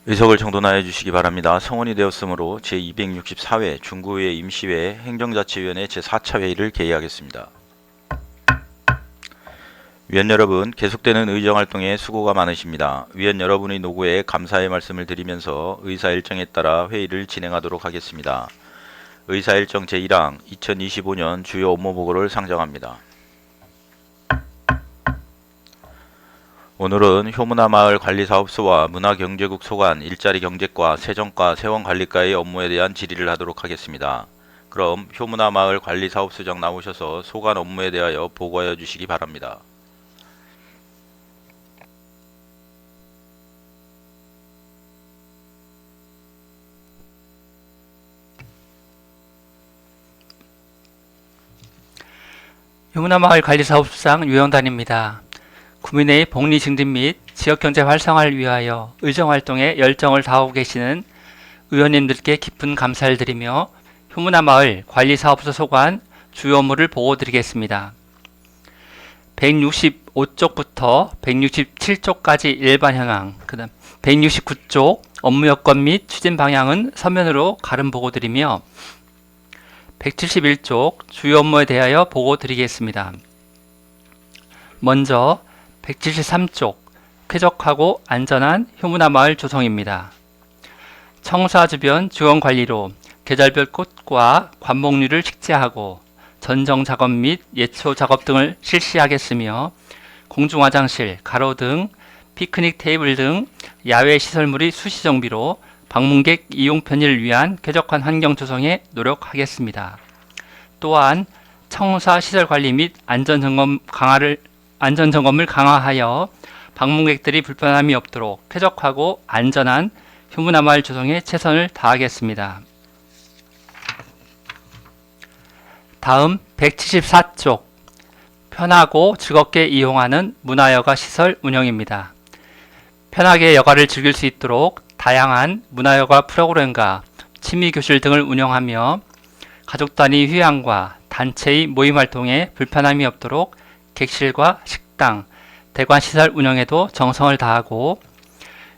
의석을 정돈하여 주시기 바랍니다. 성원이 되었으므로 제264회 중구의회 임시회 행정자치위원회 제4차 회의를 개의하겠습니다. 위원 여러분, 계속되는 의정활동에 수고가 많으십니다. 위원 여러분의 노고에 감사의 말씀을 드리면서 의사일정에 따라 회의를 진행하도록 하겠습니다. 의사일정 제1항 2025년 주요 업무보고를 상정합니다. 오늘은 효문화마을 관리사업소와 문화경제국 소관 일자리경제과 세정과 세원관리과의 업무에 대한 질의를 하도록 하겠습니다. 그럼 효문화마을 관리사업소장 나오셔서 소관 업무에 대하여 보고하여 주시기 바랍니다. 효문화마을관리사업소장 유영단입니다. 구민의 복리 증진 및 지역경제 활성화를 위하여 의정활동에 열정을 다하고 계시는 의원님들께 깊은 감사를 드리며 효문화마을 관리사업소 소관 주요 업무를 보고드리겠습니다. 165쪽부터 167쪽까지 일반 현황, 그 다음 169쪽 업무 여건 및 추진 방향은 서면으로 가름 보고드리며 171쪽 주요 업무에 대하여 보고드리겠습니다. 먼저 173쪽 쾌적하고 안전한 효문화마을 조성입니다. 청사 주변 주원관리로 계절별 꽃과 관목류를 식재하고 전정작업 및 예초작업 등을 실시하겠으며 공중화장실, 가로등, 피크닉 테이블 등 야외 시설물의 수시 정비로 방문객 이용 편의를 위한 쾌적한 환경 조성에 노력하겠습니다. 또한 청사 시설 관리 및 안전점검을 강화하여 방문객들이 불편함이 없도록 쾌적하고 안전한 효문화마을 조성에 최선을 다하겠습니다. 다음 174쪽 편하고 즐겁게 이용하는 문화여가 시설 운영입니다. 편하게 여가를 즐길 수 있도록 다양한 문화여가 프로그램과 취미교실 등을 운영하며 가족 단위 휴양과 단체의 모임 활동에 불편함이 없도록 객실과 식당, 대관시설 운영에도 정성을 다하고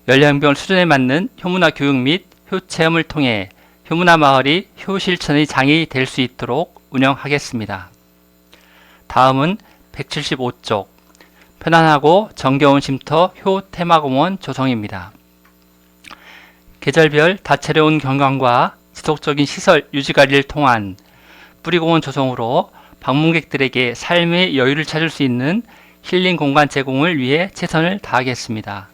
연령별 수준에 맞는 효문화 교육 및 효체험을 통해 효문화마을이 효실천의 장이 될 수 있도록 운영하겠습니다. 다음은 175쪽 편안하고 정겨운 쉼터 효테마공원 조성입니다. 계절별 다채로운 경관과 지속적인 시설 유지관리를 통한 뿌리공원 조성으로 방문객들에게 삶의 여유를 찾을 수 있는 힐링 공간 제공을 위해 최선을 다하겠습니다.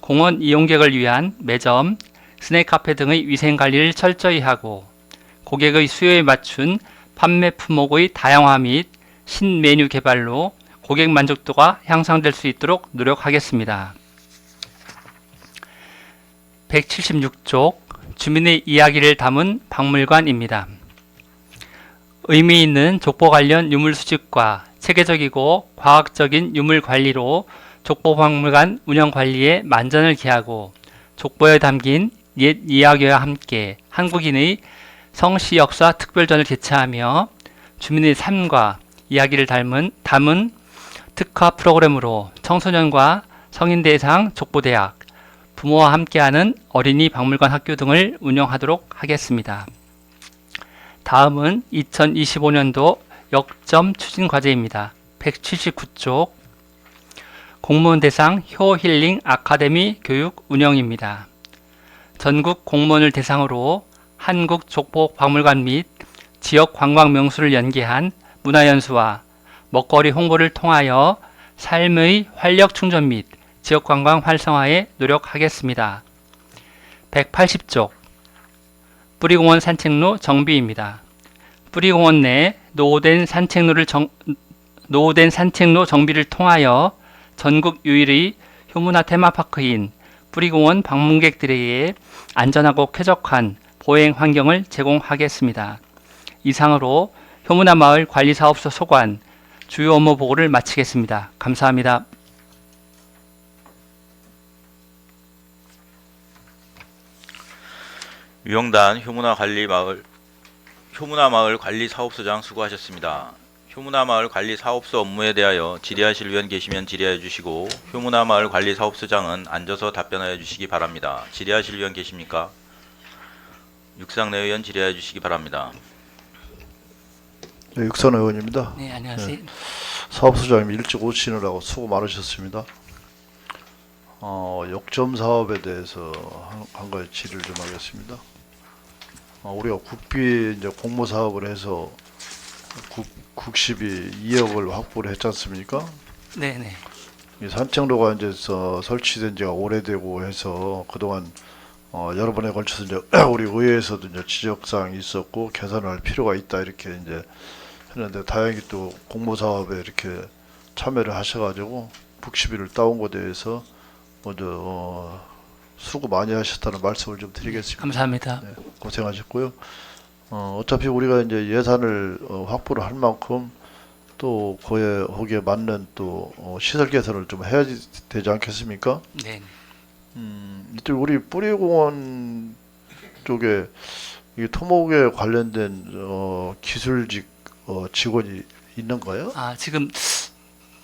공원 이용객을 위한 매점, 스낵 카페 등의 위생관리를 철저히 하고 고객의 수요에 맞춘 판매 품목의 다양화 및 신메뉴 개발로 고객 만족도가 향상될 수 있도록 노력하겠습니다. 176쪽 주민의 이야기를 담은 박물관입니다. 의미 있는 족보 관련 유물 수집과 체계적이고 과학적인 유물 관리로 족보박물관 운영 관리에 만전을 기하고 족보에 담긴 옛 이야기와 함께 한국인의 성씨 역사 특별전을 개최하며 주민의 삶과 이야기를 담은 특화 프로그램으로 청소년과 성인 대상 족보대학, 부모와 함께하는 어린이 박물관 학교 등을 운영하도록 하겠습니다. 다음은 2025년도 역점 추진 과제입니다. 179쪽 공무원 대상 효힐링 아카데미 교육 운영입니다. 전국 공무원을 대상으로 한국족보박물관 및 지역 관광 명소를 연계한 문화연수와 먹거리 홍보를 통하여 삶의 활력 충전 및 지역 관광 활성화에 노력하겠습니다. 180쪽 뿌리공원 산책로 정비입니다. 뿌리공원 내 노후된 산책로 정비를 통하여 전국 유일의 효문화 테마파크인 뿌리공원 방문객들에게 안전하고 쾌적한 보행 환경을 제공하겠습니다. 이상으로 효문화마을 관리사업소 소관 주요 업무 보고를 마치겠습니다. 감사합니다. 유영단 효문화마을 관리사업소장 수고하셨습니다. 효문화 마을 관리 사업소 업무에 대하여 질의하실 의원 계시면 질의해 주시고 효문화 마을 관리 사업소장은 앉아서 답변하여 주시기 바랍니다. 질의하실 의원 계십니까? 육상내 의원 질의해 주시기 바랍니다. 네, 육선 의원입니다. 네, 안녕하세요. 사업소장님 일찍 오시느라고 수고 많으셨습니다. 역점 사업에 대해서 한 가지 질의를 좀 하겠습니다. 우리가 국비 이제 공모 사업을 해서 국십이 2억을 확보를 했지 않습니까? 네, 네. 이 산책로가 이제 설치된 지가 오래되고 해서 그동안 여러 번에 걸쳐서 이제 우리 의회에서도 이제 지적사항이 있었고 개선을 할 필요가 있다 이렇게 이제 했는데 다행히 또 공모 사업에 이렇게 참여를 하셔가지고 국십이를 따온 것에 대해서 먼저 수고 많이 하셨다는 말씀을 좀 드리겠습니다. 감사합니다. 네, 고생하셨고요. 어차피 우리가 이제 예산을 확보를 할 만큼 또 거기에 맞는 또 시설 개선을 좀 해야 되지 않겠습니까? 네. 이쪽 우리 뿌리공원 쪽에 이 토목에 관련된 기술직 직원이 있는가요? 지금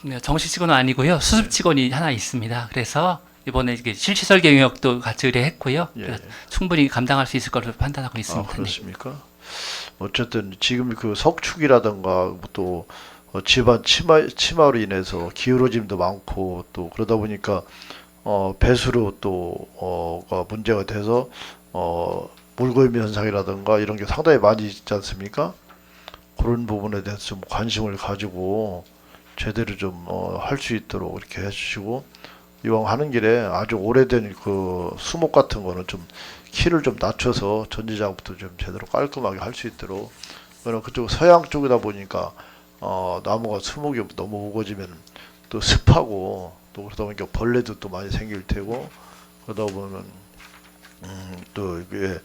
네, 정식 직원은 아니고요. 수습 직원이 하나 있습니다. 그래서 이번에 이게 실시설계 영역도 같이 의뢰했고요. 예. 그래서 충분히 감당할 수 있을 것으로 판단하고 있습니다. 네. 그렇습니까? 어쨌든 지금 그 석축이라든가 또 집안 치마로 인해서 기울어짐도 많고 또 그러다 보니까 배수로 또가 문제가 돼서 물고임 현상이라든가 이런 게 상당히 많이 있지 않습니까? 그런 부분에 대해서 좀 관심을 가지고 제대로 좀 할 수 있도록 이렇게 해주시고 이왕 하는 길에 아주 오래된 그 수목 같은 거는 좀 키를 좀 낮춰서 전지 작업도 좀 제대로 깔끔하게 할 수 있도록. 그러나 그쪽 서양 쪽이다 보니까 나무가 수목이 너무 우거지면 또 습하고 또 그러다 보니까 벌레도 또 많이 생길 테고 그러다 보면 또 이게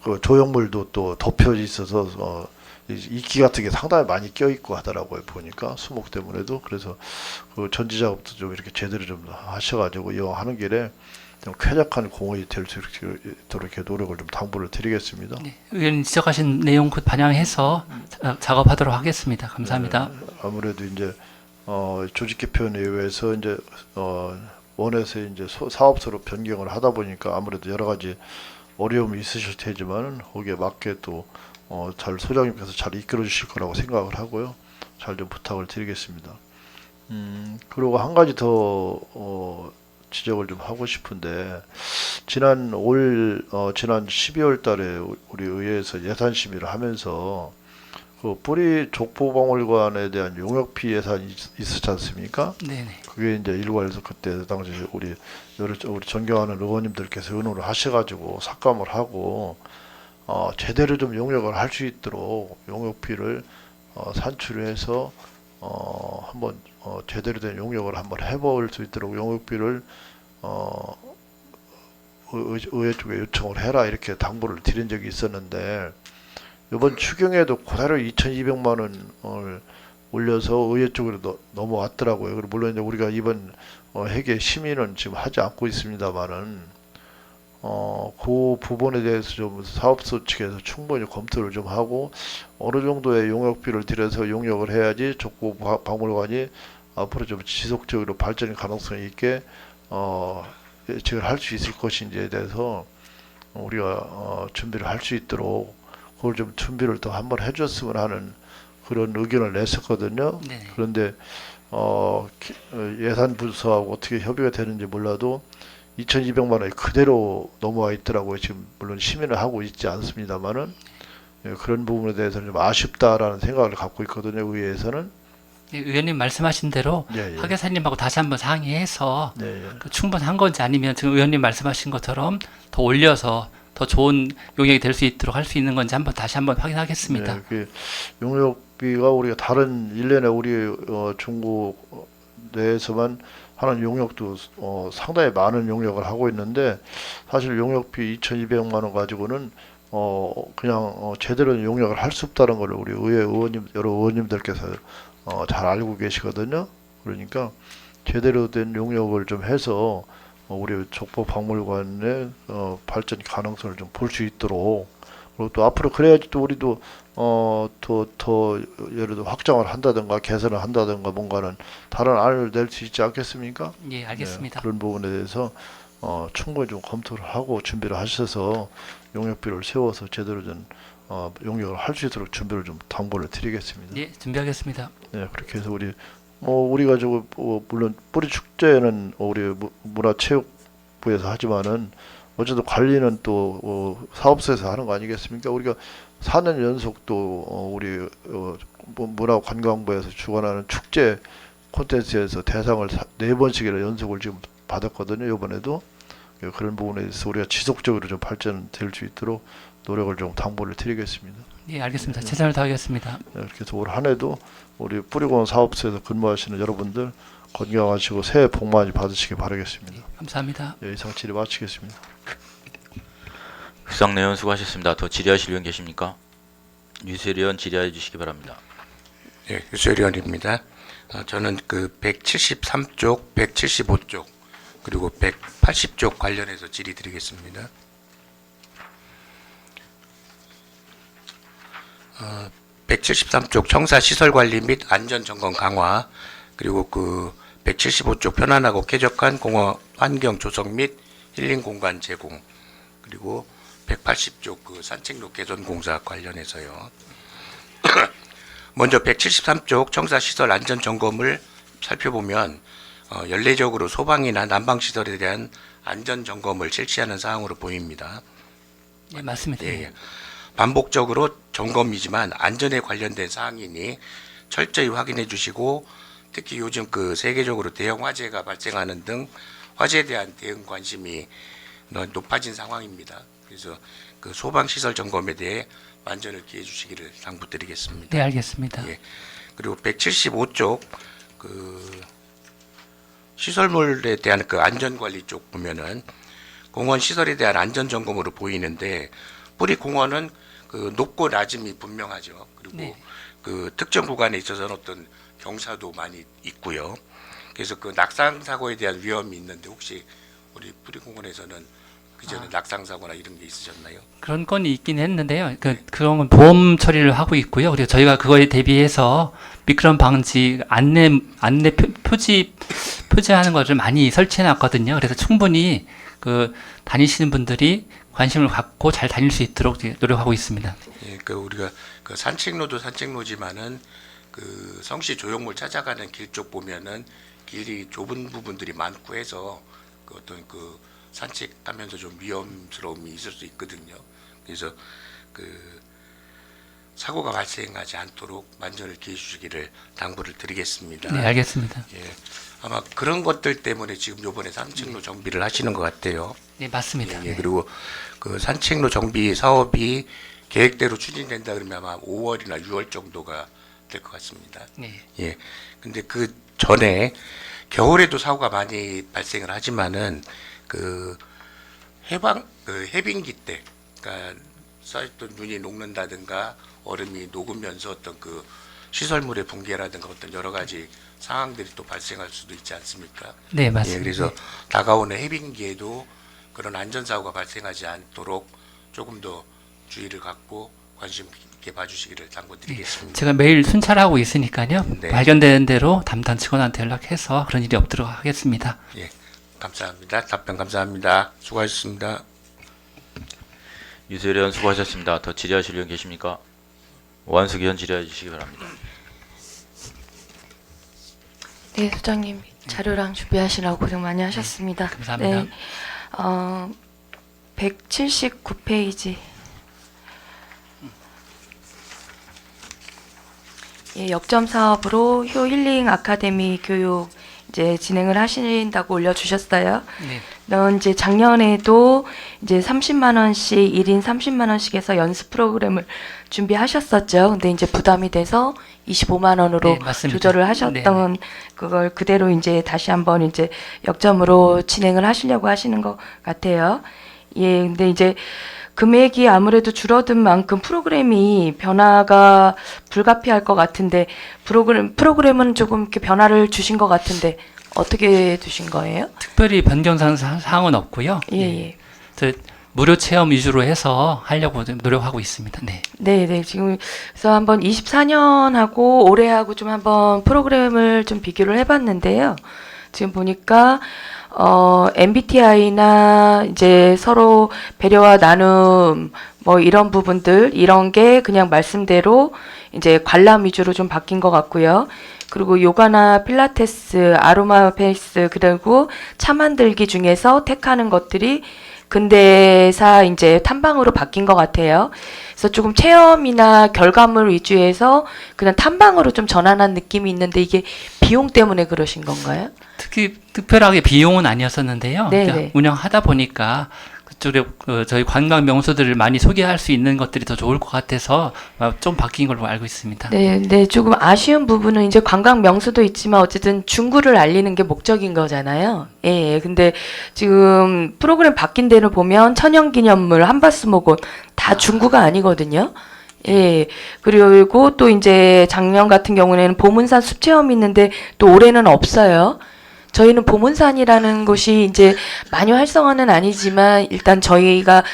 그 조형물도 또 덮여 있어서 이끼 같은 게 상당히 많이 껴 있고 하더라고요. 보니까 수목 때문에도. 그래서 그 전지 작업도 좀 이렇게 제대로 좀 하셔가지고 이왕 하는 길에 좀 쾌적한 공원이 될 수 있도록 이렇게 노력을 좀 당부를 드리겠습니다. 네, 의원님 지적하신 내용 곧 반영해서 작업하도록 하겠습니다. 감사합니다. 네, 아무래도 이제 조직 개편에 의해서 이제 원에서 이제 사업소로 변경을 하다 보니까 아무래도 여러 가지 어려움이 있으실 테지만 거기에 맞게 또 잘 소장님께서 잘 이끌어 주실 거라고 생각을 하고요. 잘 좀 부탁을 드리겠습니다. 그리고 한 가지 더 지적을 좀 하고 싶은데 지난 12월 달에 우리 의회에서 예산 심의를 하면서 그 뿌리 족보박물관에 대한 용역비 예산이 있었지 않습니까? 네. 그게 이제 일괄해서 그때 당시 우리 존경하는 의원님들께서 의논을 하셔가지고 삭감을 하고 제대로 좀 용역을 할 수 있도록 용역비를 산출해서 한번 제대로 된 용역을 한번 해볼 수 있도록 용역비를 의회 쪽에 요청을 해라 이렇게 당부를 드린 적이 있었는데 이번 추경에도 그대로 2,200만 원을 올려서 의회 쪽으로 넘어왔더라고요. 그리고 물론 이제 우리가 이번 회계 심의는 지금 하지 않고 있습니다만은 그 부분에 대해서 좀 사업소 측에서 충분히 검토를 좀 하고 어느 정도의 용역비를 들여서 용역을 해야지 족보 박물관이 앞으로 좀 지속적으로 발전 가능성이 있게 예측을 할 수 있을 것인지에 대해서 우리가 준비를 할 수 있도록 그걸 좀 준비를 더 한번 해줬으면 하는 그런 의견을 냈었거든요. 네. 그런데 예산 부서하고 어떻게 협의가 되는지 몰라도 2,200만 원이 그대로 넘어와 있더라고요. 지금 물론 심의를 하고 있지 않습니다만은 그런 부분에 대해서는 좀 아쉽다라는 생각을 갖고 있거든요. 의회에서는. 네, 의원님 말씀하신 대로 예. 학예사님하고 다시 한번 상의해서 예. 그 충분한 건지 아니면 지금 의원님 말씀하신 것처럼 더 올려서 더 좋은 용역이 될 수 있도록 할 수 있는 건지 다시 한번 확인하겠습니다. 네, 그 용역비가 우리가 다른 1년에 우리 중국 내에서만 하는 용역도 상당히 많은 용역을 하고 있는데 사실 용역비 2,200만 원 가지고는 그냥 제대로 된 용역을 할 수 없다는 걸 우리 의회 여러 의원님들께서 잘 알고 계시거든요. 그러니까 제대로 된 용역을 좀 해서 우리 족보 박물관의 발전 가능성을 좀 볼 수 있도록 그리고 또 앞으로 그래야지 또 우리도 더 예를 들어 확장을 한다든가 개선을 한다든가 뭔가는 다른 안을 낼 수 있지 않겠습니까? 예, 알겠습니다. 네, 그런 부분에 대해서 충분히 좀 검토를 하고 준비를 하셔서 용역비를 세워서 제대로 된 용역을 할 수 있도록 준비를 좀 당부를 드리겠습니다. 예, 준비하겠습니다. 네, 그렇게 해서 우리가 물론 뿌리 축제는 우리 문화체육부에서 하지만은 어쨌든 관리는 또 사업소에서 하는 거 아니겠습니까? 우리가 4년 연속 또 우리 문화관광부에서 주관하는 축제 콘텐츠에서 대상을 4번씩이나 연속을 지금 받았거든요. 이번에도 그런 부분에 대해서 우리가 지속적으로 좀 발전될 수 있도록 노력을 좀 당부를 드리겠습니다. 예, 알겠습니다. 최선을 다하겠습니다. 네, 이렇게 해서 올 한해도 우리 뿌리공원 사업소에서 근무하시는 여러분들 건강하시고 새해 복 많이 받으시기 바라겠습니다. 감사합니다. 예, 이상 질의 마치겠습니다. 흑상내원 수고하셨습니다. 더 질의하실 의원 계십니까? 유세리 의원 질의해 주시기 바랍니다. 예, 유세리원입니다. 저는 그 173쪽, 175쪽, 그리고 180쪽 관련해서 질의드리겠습니다. 173쪽 청사 시설 관리 및 안전 점검 강화, 그리고 그 175쪽 편안하고 쾌적한 공원 환경 조성 및 힐링 공간 제공, 그리고 180쪽 그 산책로 개선 공사 관련해서요. 먼저 173쪽 청사 시설 안전 점검을 살펴보면 연례적으로 소방이나 난방 시설에 대한 안전 점검을 실시하는 사항으로 보입니다. 예, 맞습니다. 예, 반복적으로 점검이지만 안전에 관련된 사항이니 철저히 확인해 주시고, 특히 요즘 그 세계적으로 대형 화재가 발생하는 등 화재에 대한 대응 관심이 높아진 상황입니다. 그래서 그 소방 시설 점검에 대해 만전을 기해 주시기를 당부드리겠습니다. 네, 알겠습니다. 예. 그리고 175쪽 그 시설물에 대한 그 안전 관리 쪽 보면은 공원 시설에 대한 안전 점검으로 보이는데, 뿌리 공원은 그 높고 낮음이 분명하죠. 그리고 네. 그 특정 구간에 있어서는 어떤 경사도 많이 있고요. 그래서 그 낙상 사고에 대한 위험이 있는데, 혹시 우리 뿌리 공원에서는 그전에 낙상 사고나 이런 게 있으셨나요? 그런 건이 있긴 했는데요. 그런 건 보험 처리를 하고 있고요. 그리고 저희가 그거에 대비해서 미끄럼 방지 안내 표지하는 것을 많이 설치해 놨거든요. 그래서 충분히 그 다니시는 분들이 관심을 갖고 잘 다닐 수 있도록 노력하고 있습니다. 예, 그 우리가 그 산책로도 산책로지만은 그 성시 조형물 찾아가는 길 쪽 보면은 길이 좁은 부분들이 많고 해서 그 어떤 그 산책하면서 좀 위험스러움이 있을 수 있거든요. 그래서 그 사고가 발생하지 않도록 만전을 기해 주시기를 당부를 드리겠습니다. 네, 알겠습니다. 예, 아마 그런 것들 때문에 지금 이번에 산책로 정비를 하시는 것 같아요. 네, 맞습니다. 예, 네. 그리고 그 산책로 정비 사업이 계획대로 추진된다 그러면 아마 5월이나 6월 정도가 될 것 같습니다. 네. 예. 근데 그 전에 겨울에도 사고가 많이 발생을 하지만은 그 해빙기 때, 그러니까 쌓였던 눈이 녹는다든가 얼음이 녹으면서 어떤 그 시설물의 붕괴라든가 어떤 여러 가지 상황들이 또 발생할 수도 있지 않습니까? 네, 맞습니다. 예, 그래서 다가오는 해빙기에도 그런 안전사고가 발생하지 않도록 조금 더 주의를 갖고 관심 있게 봐주시기를 당부드리겠습니다. 제가 매일 순찰하고 있으니까요. 네. 발견되는 대로 담당 직원한테 연락해서 그런 일이 없도록 하겠습니다. 예, 감사합니다. 답변 감사합니다. 수고하셨습니다. 유세리 의원 수고하셨습니다. 더 질의하실 의원 계십니까? 오한숙 의원 질의해 주시기 바랍니다. 네, 소장님 자료랑 준비하시라고 고생 많이 하셨습니다. 감사합니다. 네, 179페이지. 예, 역점 사업으로 효 힐링 아카데미 교육 이제 진행을 하신다고 올려주셨어요. 네. 이제 작년에도 이제 30만 원씩 1인 30만 원씩 해서 연습 프로그램을 준비하셨었죠. 근데 이제 부담이 돼서 25만 원으로 네, 맞습니다. 조절을 하셨던 그걸 그대로 이제 다시 한번 이제 역점으로 진행을 하시려고 하시는 것 같아요. 예, 근데 이제 금액이 아무래도 줄어든 만큼 프로그램이 변화가 불가피할 것 같은데 프로그램은 조금 이렇게 변화를 주신 것 같은데 어떻게 두신 거예요? 특별히 변경 사항은 없고요. 예, 예. 무료 체험 위주로 해서 하려고 좀 노력하고 있습니다. 네. 네. 지금 그래서 한번 24년하고 올해하고 좀 한번 프로그램을 좀 비교를 해봤는데요. 지금 보니까 MBTI나 이제 서로 배려와 나눔 뭐 이런 부분들 이런 게 그냥 말씀대로 이제 관람 위주로 좀 바뀐 것 같고요. 그리고 요가나 필라테스, 아로마 페이스 그리고 차 만들기 중에서 택하는 것들이 근대사 이제 탐방으로 바뀐 것 같아요. 그래서 조금 체험이나 결과물 위주에서 그냥 탐방으로 좀 전환한 느낌이 있는데 이게 비용 때문에 그러신 건가요? 특히 특별하게 비용은 아니었었는데요. 네네. 그냥 운영하다 보니까 그쪽에 저희 관광 명소들을 많이 소개할 수 있는 것들이 더 좋을 것 같아서 좀 바뀐 걸로 알고 있습니다. 네, 조금 아쉬운 부분은 이제 관광 명소도 있지만 어쨌든 중구를 알리는 게 목적인 거잖아요. 예, 근데 지금 프로그램 바뀐 데를 보면 천연기념물, 한바스목원 다 중구가 아니거든요. 예, 그리고 또 이제 작년 같은 경우에는 보문산 숲체험이 있는데 또 올해는 없어요. 저희는 보문산이라는 곳이 이제 많이 활성화는 아니지만 일단 저희가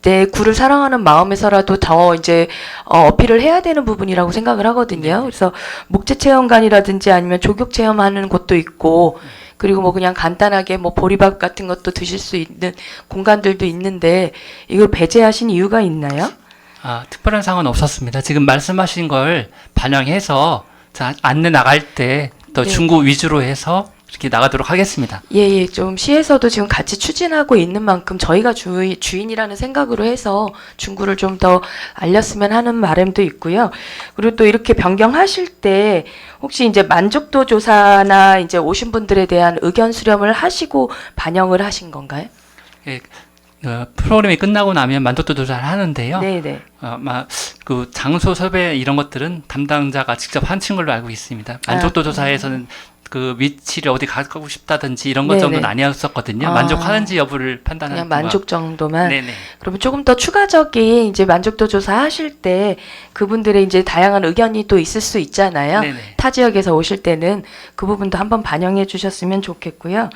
내 구를 사랑하는 마음에서라도 더 이제 어필을 해야 되는 부분이라고 생각을 하거든요. 그래서 목재 체험관이라든지 아니면 조격 체험하는 곳도 있고 그리고 뭐 그냥 간단하게 뭐 보리밥 같은 것도 드실 수 있는 공간들도 있는데 이걸 배제하신 이유가 있나요? 특별한 상황은 없었습니다. 지금 말씀하신 걸 반영해서 안내 나갈 때 더 네. 중구 위주로 해서 이렇게 나가도록 하겠습니다. 예, 좀 시에서도 지금 같이 추진하고 있는 만큼 저희가 주인이라는 생각으로 해서 중구를 좀 더 알렸으면 하는 바람도 있고요. 그리고 또 이렇게 변경하실 때 혹시 이제 만족도 조사나 이제 오신 분들에 대한 의견 수렴을 하시고 반영을 하신 건가요? 예, 프로그램이 끝나고 나면 만족도 조사를 하는데요. 네. 그 장소 섭외 이런 것들은 담당자가 직접 하신 걸로 알고 있습니다. 만족도 조사에서는 그 위치를 어디 가고 싶다든지 이런 것 네네. 정도는 아니었었거든요. 만족하는지 여부를 판단하는 그냥 만족 정도만. 네네. 그러면 조금 더 추가적인 이제 만족도 조사 하실 때 그분들의 이제 다양한 의견이 또 있을 수 있잖아요. 네네. 타 지역에서 오실 때는 그 부분도 한번 반영해 주셨으면 좋겠고요.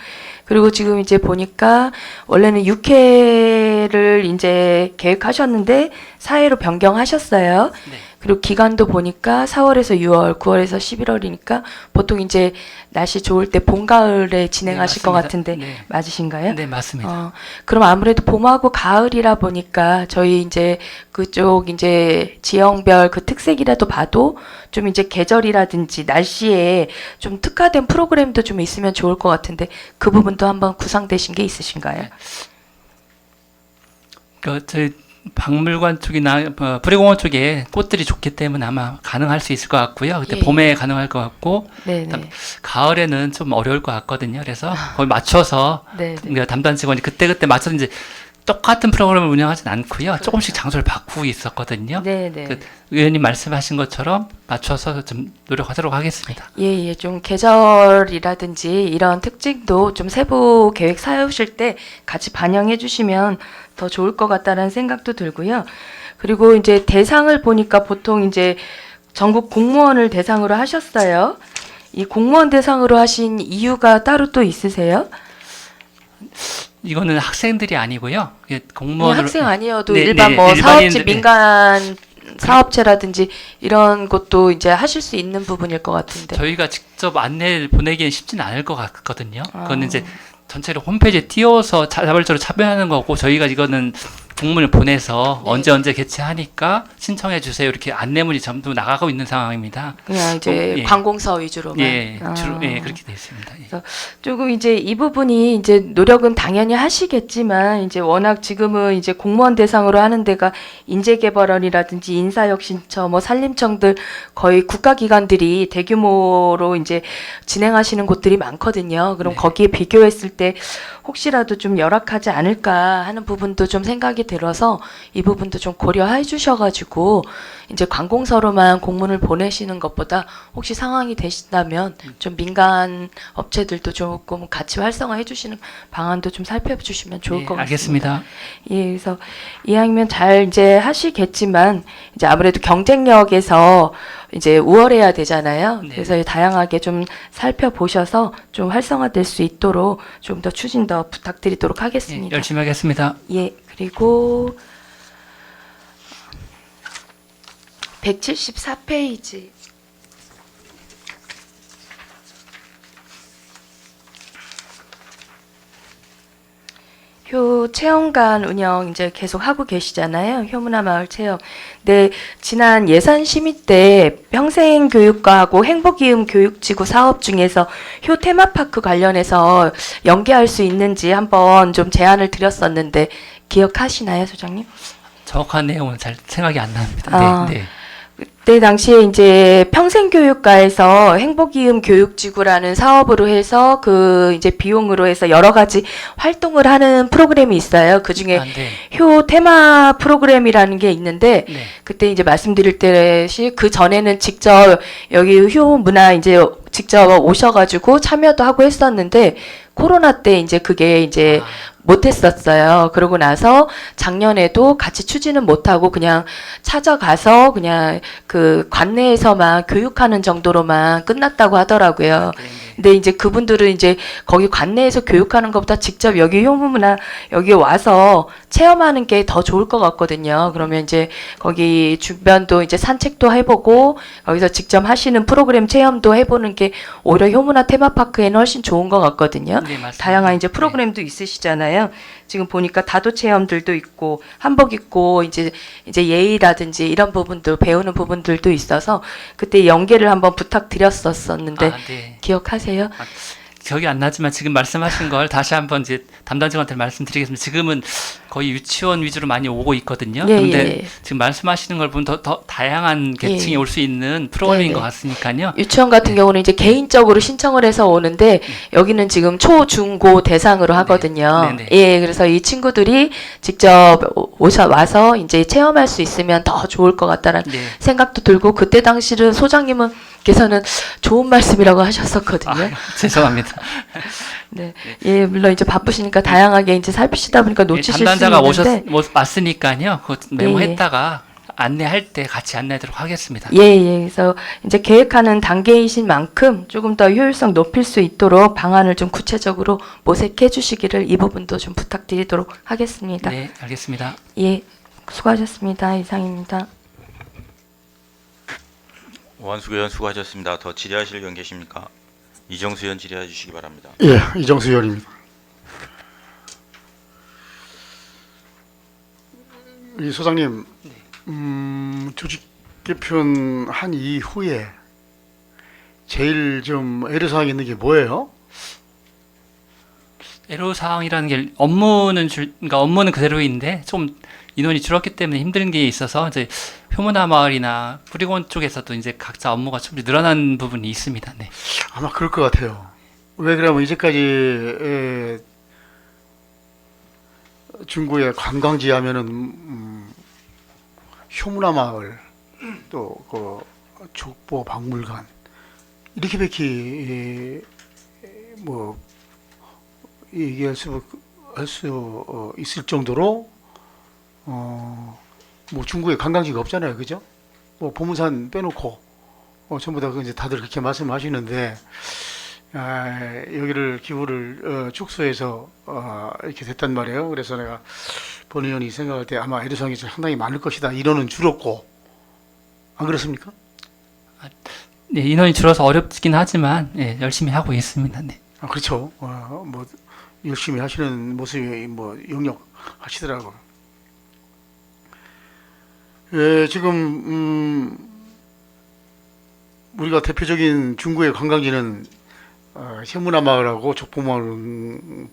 그리고 지금 이제 보니까 원래는 6회를 이제 계획하셨는데 4회로 변경하셨어요. 네. 그리고 기간도 보니까 4월에서 6월, 9월에서 11월이니까 보통 이제 날씨 좋을 때 봄, 가을에 진행하실 것 맞습니다. 같은데 네. 맞으신가요? 네, 맞습니다. 그럼 아무래도 봄하고 가을이라 보니까 저희 이제 그쪽 이제 지형별 그 특색이라도 봐도 좀 이제 계절이라든지 날씨에 좀 특화된 프로그램도 좀 있으면 좋을 것 같은데 그 부분도 한번 구상되신 게 있으신가요? 저희 박물관 쪽이나 브리공원 쪽에 꽃들이 좋기 때문에 아마 가능할 수 있을 것 같고요. 그때 예, 봄에 가능할 것 같고 네네. 가을에는 좀 어려울 것 같거든요. 그래서 거의 맞춰서 네네. 그러니까 담당 직원이 그때 맞춰서 이제 똑같은 프로그램을 운영하진 않고요. 조금씩 장소를 바꾸고 있었거든요. 네네. 그 의원님 말씀하신 것처럼 맞춰서 좀 노력하도록 하겠습니다. 예, 좀 계절이라든지 이런 특징도 좀 세부 계획 세우실 때 같이 반영해 주시면 더 좋을 것 같다는 생각도 들고요. 그리고 이제 대상을 보니까 보통 이제 전국 공무원을 대상으로 하셨어요. 이 공무원 대상으로 하신 이유가 따로 또 있으세요? 이거는 학생들이 아니고요. 이게 그냥 공무원으로 학생 아니어도 네, 일반 네, 뭐 사업체, 일반인들, 네. 민간 사업체라든지 이런 것도 이제 하실 수 있는 부분일 것 같은데. 저희가 직접 안내를 보내기는 쉽지는 않을 것 같거든요. 그거는 아. 이제 전체를 홈페이지에 띄워서 자발적으로 참여하는 거고 저희가 이거는 공문을 보내서 네. 언제 개최하니까 신청해 주세요 이렇게 안내문이 전부 나가고 있는 상황입니다. 그냥 이제 예. 관공서 위주로만. 주로 그렇게 되어 있습니다. 예. 조금 이제 이 부분이 이제 노력은 당연히 하시겠지만 이제 워낙 지금은 이제 공무원 대상으로 하는 데가 인재개발원이라든지 인사혁신처 뭐 산림청들 거의 국가기관들이 대규모로 이제 진행하시는 곳들이 많거든요. 그럼 네. 거기에 비교했을 때 혹시라도 좀 열악하지 않을까 하는 부분도 좀 생각이 들어서 이 부분도 좀 고려해 주셔가지고 이제 관공서로만 공문을 보내시는 것보다 혹시 상황이 되신다면 좀 민간 업체들도 조금 같이 활성화해 주시는 방안도 좀 살펴주시면 좋을 것 같습니다. 알겠습니다. 예, 그래서 이왕이면 잘 이제 하시겠지만 이제 아무래도 경쟁력에서 이제 우월해야 되잖아요. 네. 그래서 다양하게 좀 살펴보셔서 좀 활성화될 수 있도록 좀 더 추진 더 부탁드리도록 예, 하겠습니다. 열심히 하겠습니다. 예, 그리고 174페이지. 효 체험관 운영 이제 계속 하고 계시잖아요. 효문화 마을 체험. 네, 지난 예산 심의 때 평생교육과하고 행복이음 교육지구 사업 중에서 효 테마파크 관련해서 연계할 수 있는지 한번 좀 제안을 드렸었는데 기억하시나요, 소장님? 정확한 내용은 잘 생각이 안 납니다. 아. 네, 네. 그때 당시에 이제 평생교육과에서 행복이음 교육지구라는 사업으로 해서 그 이제 비용으로 해서 여러 가지 활동을 하는 프로그램이 있어요. 그 중에 아, 네. 효 테마 프로그램이라는 게 있는데 네. 그때 이제 말씀드릴 때시 그 전에는 직접 여기 효 문화 이제 직접 오셔가지고 참여도 하고 했었는데 코로나 때 이제 그게 이제 못했었어요. 그러고 나서 작년에도 같이 추진은 못하고 그냥 찾아가서 그냥 그 관내에서만 교육하는 정도로만 끝났다고 하더라고요. 근데 이제 그분들은 이제 거기 관내에서 교육하는 것보다 직접 여기 효문화 여기 와서 체험하는 게 더 좋을 것 같거든요. 그러면 이제 거기 주변도 이제 산책도 해보고 거기서 직접 하시는 프로그램 체험도 해보는 게 오히려 효문화 테마파크에는 훨씬 좋은 것 같거든요. 네, 맞습니다. 다양한 이제 프로그램도 있으시잖아요. 지금 보니까 다도 체험들도 있고 한복 입고 이제 예의라든지 이런 부분도 배우는 부분들도 있어서 그때 연계를 한번 부탁드렸었는데 아, 네. 기억하세요? 기억이 안 나지만 지금 말씀하신 걸 다시 한번 이제 담당자한테 말씀드리겠습니다. 지금은 거의 유치원 위주로 많이 오고 있거든요. 예, 그런데 예. 지금 말씀하시는 걸 보면 더 다양한 계층이 예. 올 수 있는 프로그램인 네, 것 네. 같으니까요. 유치원 같은 경우는 이제 개인적으로 신청을 해서 오는데 여기는 지금 초, 중, 고 대상으로 하거든요. 네, 네. 예, 그래서 이 친구들이 직접 와서 이제 체험할 수 있으면 더 좋을 것 같다는 네. 생각도 들고 그때 당시는 소장님은 께서는 좋은 말씀이라고 하셨었거든요. 아, 죄송합니다. 네. 예, 물론 이제 바쁘시니까 다양하게 이제 살피시다 보니까 놓치실 수 담당자가 있는데 왔으니까요. 그 메모했다가 안내할 때 같이 안내하도록 하겠습니다. 예, 예. 그래서 이제 계획하는 단계이신 만큼 조금 더 효율성 높일 수 있도록 방안을 좀 구체적으로 모색해 주시기를 이 부분도 좀 부탁드리도록 하겠습니다. 네, 알겠습니다. 예, 수고하셨습니다. 이상입니다. 오한수 의원 수고하셨습니다. 더 질의하실 의원 계십니까? 이정수 의원 질의해 주시기 바랍니다. 예, 이정수 의원입니다. 이 소장님, 조직 개편한 이후에 제일 좀 애로사항이 있는 게 뭐예요? 애로사항이라는 게 그러니까 업무는 그대로인데 좀 인원이 줄었기 때문에 힘든 게 있어서 이제 효문화 마을이나 뿌리곤 쪽에서도 이제 각자 업무가 좀 늘어난 부분이 있습니다. 네. 아마 그럴 것 같아요. 왜 그러면 이제까지 중구의 관광지 하면은 효문화 마을 또 그 족보 박물관 이렇게밖에 뭐 얘기할 수 있을 정도로 뭐 중구에 관광지가 없잖아요, 그죠? 뭐 보문산 빼놓고 전부 다 이제 다들 그렇게 말씀하시는데 여기를 기후를 축소해서 이렇게 됐단 말이에요. 그래서 내가 본 의원이 생각할 때 아마 애로사항이 상당히 많을 것이다. 인원은 줄었고 안 그렇습니까? 네, 인원이 줄어서 어렵긴 하지만 예, 열심히 하고 있습니다. 네. 아, 그렇죠. 뭐 열심히 하시는 모습이 뭐 역력하시더라고요. 예, 지금 우리가 대표적인 중구의 관광지는 효문화 마을하고 족보마을,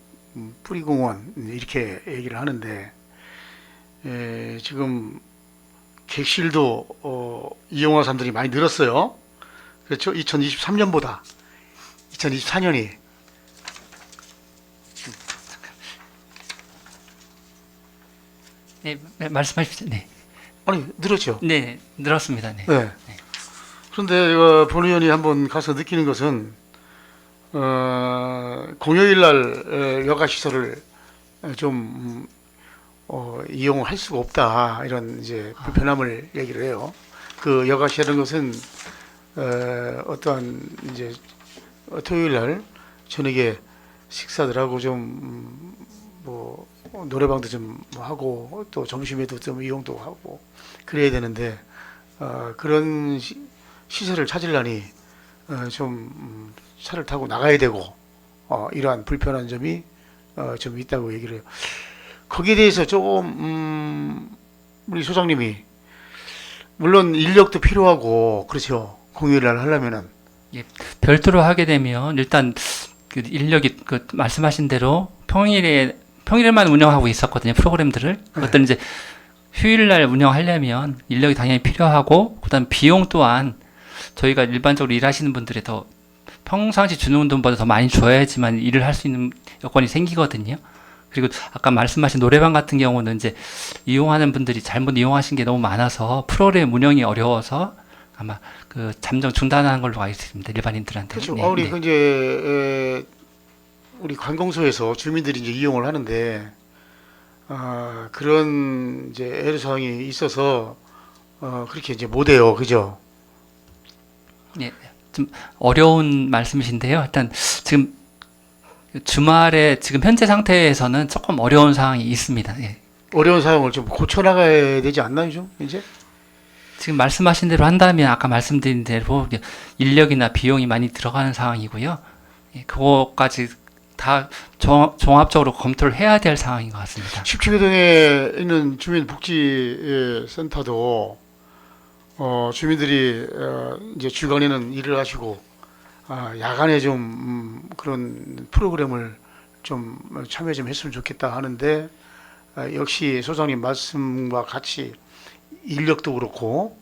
뿌리공원 이렇게 얘기를 하는데 지금 객실도 이용하는 사람들이 많이 늘었어요. 그렇죠? 2023년보다 2024년이 네, 말씀하십시오. 네. 아니 늘었죠. 네, 늘었습니다. 네. 네. 그런데 본 의원이 한번 가서 느끼는 것은 공휴일 날 여가 시설을 좀 이용할 수가 없다 이런 이제 불편함을 얘기를 해요. 그 여가시라는 것은 어떠한 이제 토요일 날 저녁에 식사들하고 좀 뭐 노래방도 좀 하고 또 점심에도 좀 이용도 하고 그래야 되는데 그런 시설을 찾으려니 좀 차를 타고 나가야 되고 이러한 불편한 점이 좀 있다고 얘기를 해요. 거기에 대해서 조금 우리 소장님이 물론 인력도 필요하고 그렇죠. 공휴일 날 하려면은 별도로 하게 되면 일단 그 인력이 그 말씀하신 대로 평일에만 운영하고 있었거든요. 프로그램들을. 그것들은 이제 휴일날 운영하려면 인력이 당연히 필요하고 그다음 비용 또한 저희가 일반적으로 일하시는 분들이 더 평상시 주는 돈보다 더 많이 줘야지만 일을 할 수 있는 여건이 생기거든요. 그리고 아까 말씀하신 노래방 같은 경우는 이제 이용하는 분들이 잘못 이용하신 게 너무 많아서 프로그램 운영이 어려워서 아마 그 잠정 중단하는 걸로 알고 있습니다. 일반인들한테. 그렇죠. 네, 우리 네. 그 이제 우리 관공서에서 주민들이 이제 이용을 하는데 그런 이제 애로 사항이 있어서 그렇게 이제 못해요, 그죠? 네, 좀 어려운 말씀이신데요. 일단 지금 주말에 지금 현재 상태에서는 조금 어려운 상황이 있습니다. 예. 어려운 사항을 좀 고쳐 나가야 되지 않나요, 좀 이제? 지금 말씀하신 대로 한다면 아까 말씀드린 대로 인력이나 비용이 많이 들어가는 상황이고요. 예, 그거까지 다 종합적으로 검토를 해야 될 상황인 것 같습니다. 17개동에 있는 주민복지센터도 주민들이 이제 주간에는 일을 하시고 야간에 좀 그런 프로그램을 좀 참여 좀 했으면 좋겠다 하는데 역시 소장님 말씀과 같이 인력도 그렇고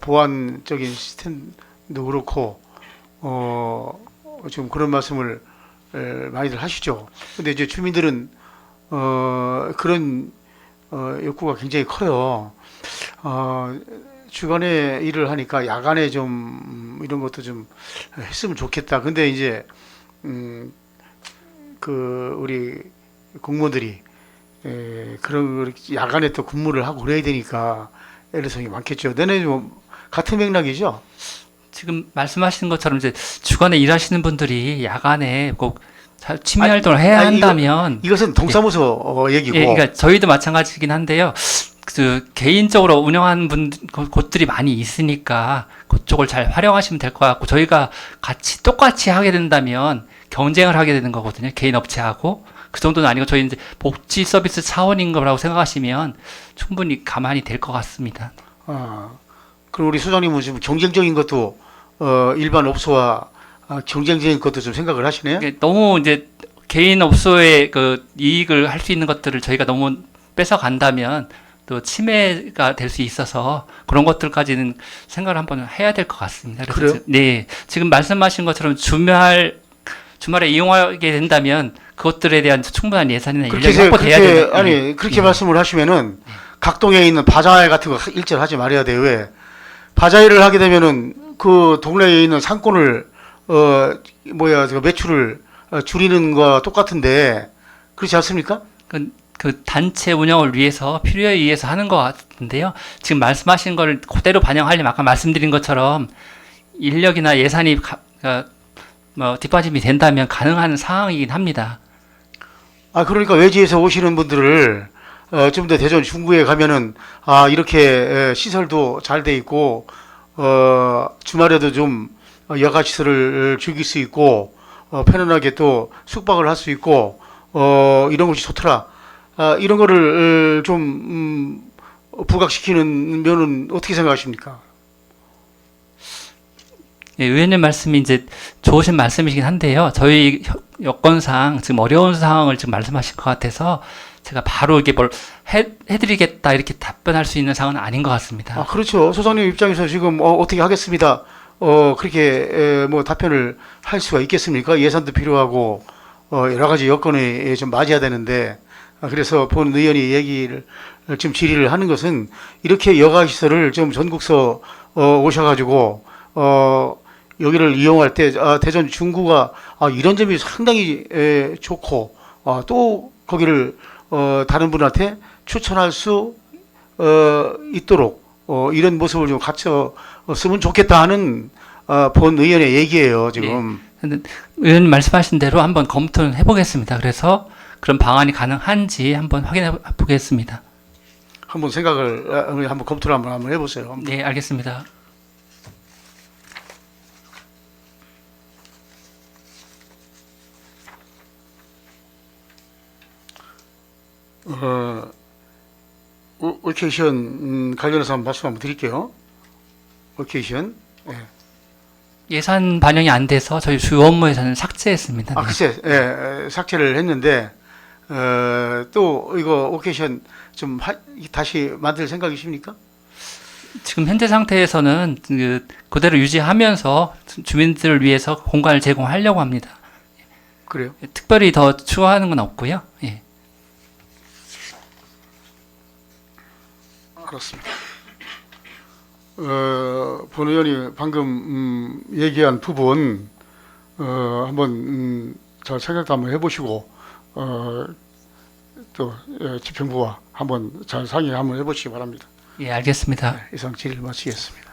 보안적인 시스템도 그렇고 좀 그런 말씀을 많이들 하시죠. 근데 이제 주민들은 그런 욕구가 굉장히 커요. 주간에 일을 하니까 야간에 좀 이런 것도 좀 했으면 좋겠다. 근데 이제 그 우리 공무원들이 그런 야간에 또 근무를 하고 그래야 되니까 애로사항이 많겠죠. 내내 좀 같은 맥락이죠. 지금 말씀하신 것처럼 이제 주간에 일하시는 분들이 야간에 꼭 취미 활동을 해야 한다면 이것은 동사무소 얘기고. 예, 그러니까 저희도 마찬가지긴 한데요. 그 개인적으로 운영하는 곳들이 많이 있으니까 그쪽을 잘 활용하시면 될 것 같고 저희가 같이 똑같이 하게 된다면 경쟁을 하게 되는 거거든요. 개인 업체하고 그 정도는 아니고 저희 이제 복지 서비스 차원인 거라고 생각하시면 충분히 가만히 될 것 같습니다. 그럼 우리 소장님은 지금 경쟁적인 것도 일반 업소와 경쟁적인 것도 좀 생각을 하시네요. 이게 너무 이제 개인 업소의 그 이익을 할 수 있는 것들을 저희가 너무 뺏어 간다면 또 침해가 될 수 있어서 그런 것들까지는 생각을 한번 해야 될 것 같습니다. 그래서 그래요? 네, 지금 말씀하신 것처럼 주말에 이용하게 된다면 그것들에 대한 충분한 예산이나 인력이 확보돼야 되는. 아니 그렇게 말씀을 하시면은 각동에 있는 바자회 같은 거 일절 하지 말아야 돼요. 왜? 바자회를 하게 되면은 그 동네에 있는 상권을 그 매출을 줄이는 거와 똑같은데 그렇지 않습니까? 그 단체 운영을 위해서 필요에 의해서 하는 것 같은데요. 지금 말씀하신 걸 그대로 반영하려면 아까 말씀드린 것처럼 인력이나 예산이 뒷받침이 된다면 가능한 상황이긴 합니다. 그러니까 외지에서 오시는 분들을 좀 더 대전 중구에 가면은 이렇게 시설도 잘 돼 있고 주말에도 좀 여가 시설을 즐길 수 있고 편안하게 또 숙박을 할 수 있고 이런 것이 좋더라. 이런 거를 좀 부각시키는 면은 어떻게 생각하십니까? 예, 의원님 말씀이 이제 좋으신 말씀이긴 한데요. 저희 여건상 지금 어려운 상황을 지금 말씀하실 것 같아서 제가 바로 이게 뭘 해드리겠다 이렇게 답변할 수 있는 상황은 아닌 것 같습니다. 그렇죠. 소장님 입장에서 지금 어떻게 하겠습니다. 그렇게 뭐 답변을 할 수가 있겠습니까? 예산도 필요하고 여러 가지 여건에 좀 맞아야 되는데 그래서 본 의원이 얘기를 지금 질의를 하는 것은 이렇게 여가시설을 좀 전국서 오셔가지고 여기를 이용할 때 대전 중구가 이런 점이 상당히 좋고 또 거기를 다른 분한테 추천할 수 있도록 이런 모습을 좀 갖췄으면 좋겠다 하는 본 의원의 얘기예요, 지금. 근데 의원님 말씀하신 대로 한번 검토를 해보겠습니다. 그래서 그런 방안이 가능한지 한번 확인해 보겠습니다. 한번 생각을 한번 검토를 한번 해보세요. 네, 알겠습니다. 올케이션 관련해서 한번 말씀 한번 드릴게요. 올케이션. 예산 반영이 안 돼서 저희 주요 업무에서는 삭제했습니다. 네. 글쎄, 삭제를 했는데 또 이거 올케이션 좀 다시 만들 생각이십니까? 지금 현재 상태에서는 그대로 유지하면서 주민들을 위해서 공간을 제공하려고 합니다. 그래요? 특별히 더 추가하는 건 없고요. 예. 그렇습니다. 본 의원이 방금 얘기한 부분 한번 잘 생각도 한번 해보시고 또 집행부와 한번 잘 상의 한번 해보시기 바랍니다. 예, 알겠습니다. 이상 질의 마치겠습니다.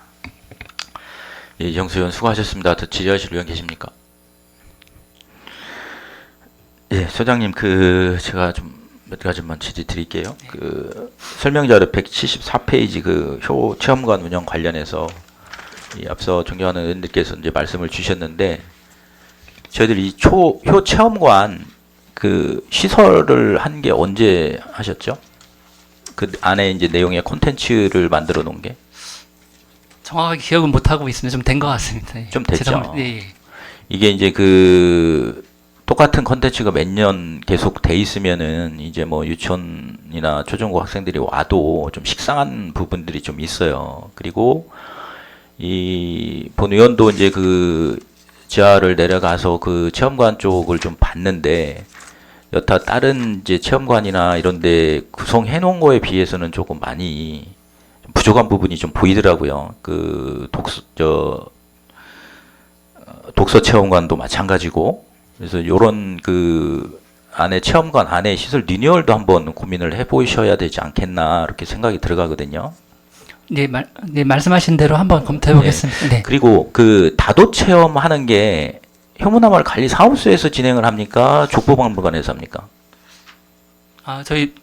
예, 이정수 의원 수고하셨습니다. 더 질의하실 의원 계십니까? 예, 소장님 제가 좀 몇 가지만 질의 드릴게요. 설명자료 174페이지 효 체험관 운영 관련해서 앞서 존경하는 의원님께서 이제 말씀을 주셨는데 저희들 효 체험관 시설을 한 게 언제 하셨죠? 그 안에 이제 내용의 콘텐츠를 만들어 놓은 게 정확하게 기억은 못 하고 있습니다. 좀 된 것 같습니다. 예. 좀 됐죠. 죄송합니다. 예. 이게 이제 똑같은 컨텐츠가 몇 년 계속 돼 있으면은 이제 뭐 유치원이나 초중고 학생들이 와도 좀 식상한 부분들이 좀 있어요. 그리고 이 본 의원도 이제 지하를 내려가서 체험관 쪽을 좀 봤는데 여타 다른 이제 체험관이나 이런데 구성해 놓은 거에 비해서는 조금 많이 좀 부족한 부분이 좀 보이더라고요. 독서 체험관도 마찬가지고. 그래서 요런 안에 체험관 안에 시설 리뉴얼도 한번 고민을 해보셔야 되지 않겠나 이렇게 생각이 들어가거든요. 네, 말씀하신 대로 한번 검토해 보겠습니다. 네. 그리고 다도 체험하는 게 효문화마을 관리 사업소에서 진행을 합니까? 족보박물관에서 합니까? 저희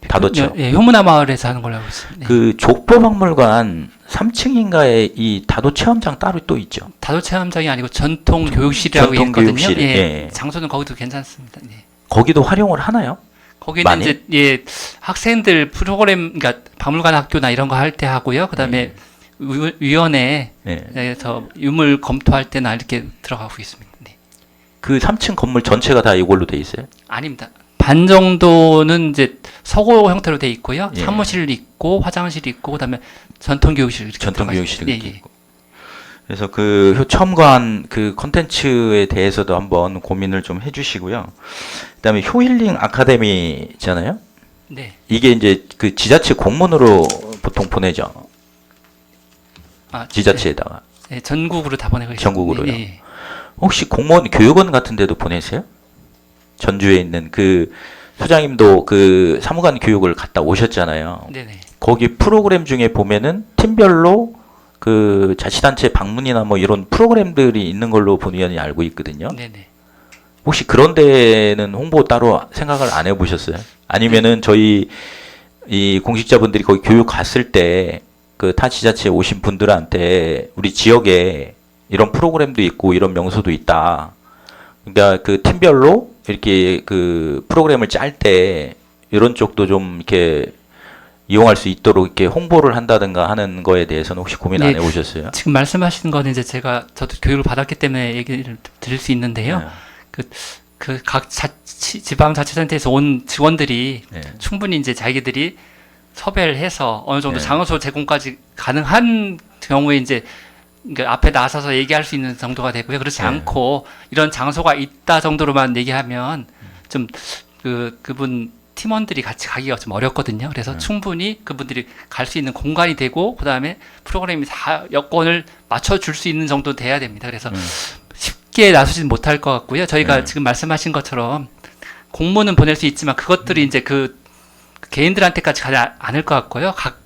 다도 체험. 예, 효문화 마을에서 하는 걸로 알고 있습니다. 네. 족보박물관 3층인가에 이 다도 체험장 따로 또 있죠. 다도 체험장이 아니고 전통 교육실이라고 전통 있거든요. 교육실, 예, 예. 장소는 거기도 괜찮습니다. 네. 거기도 활용을 하나요? 거기는 많이? 이제 학생들 프로그램, 그러니까 박물관 학교나 이런 거 할 때 하고요. 그다음에 위원회에서 유물 검토할 때나 이렇게 들어가고 있습니다. 네. 3층 건물 전체가 다 이걸로 돼 있어요? 아닙니다. 반 정도는 이제 서고 형태로 돼 있고요. 예. 사무실 있고 화장실 있고 그다음에 전통 교육실 이렇게 전통 들어가 교육실이 있습니다. 있고. 그래서 효첨관 콘텐츠에 대해서도 한번 고민을 좀 해주시고요. 그다음에 효힐링 아카데미 있잖아요. 네. 이게 이제 지자체 공문으로 보통 보내죠. 지자체에다가. 네, 전국으로 다 보내고 있습니다. 전국으로요? 네. 혹시 공무원 교육원 같은 데도 보내세요? 전주에 있는 소장님도 사무관 교육을 갔다 오셨잖아요. 네네. 거기 프로그램 중에 보면은 팀별로 자치단체 방문이나 뭐 이런 프로그램들이 있는 걸로 본 의원이 알고 있거든요. 네네. 혹시 그런 데는 홍보 따로 생각을 안 해보셨어요? 아니면은 저희 이 공직자분들이 거기 교육 갔을 때 타 지자체에 오신 분들한테 우리 지역에 이런 프로그램도 있고 이런 명소도 있다. 그러니까 팀별로 이렇게 프로그램을 짤 때 이런 쪽도 좀 이렇게 이용할 수 있도록 이렇게 홍보를 한다든가 하는 거에 대해서는 혹시 고민 안 네. 해보셨어요? 지금 말씀하시는 거는 이제 저도 교육을 받았기 때문에 얘기를 드릴 수 있는데요. 네. 각 지방자치단체에서 온 직원들이 네. 충분히 이제 자기들이 섭외를 해서 어느 정도 네. 장소 제공까지 가능한 경우에 이제 그러니까 앞에 나서서 얘기할 수 있는 정도가 되고요. 그렇지 네. 않고 이런 장소가 있다 정도로만 얘기하면 좀 그분 팀원들이 같이 가기가 좀 어렵거든요. 그래서 충분히 그분들이 갈 수 있는 공간이 되고 그다음에 프로그램이 다 여건을 맞춰줄 수 있는 정도 돼야 됩니다. 그래서 쉽게 나서지는 못할 것 같고요. 저희가 지금 말씀하신 것처럼 공문은 보낼 수 있지만 그것들이 이제 개인들한테까지 가지 않을 것 같고요. 각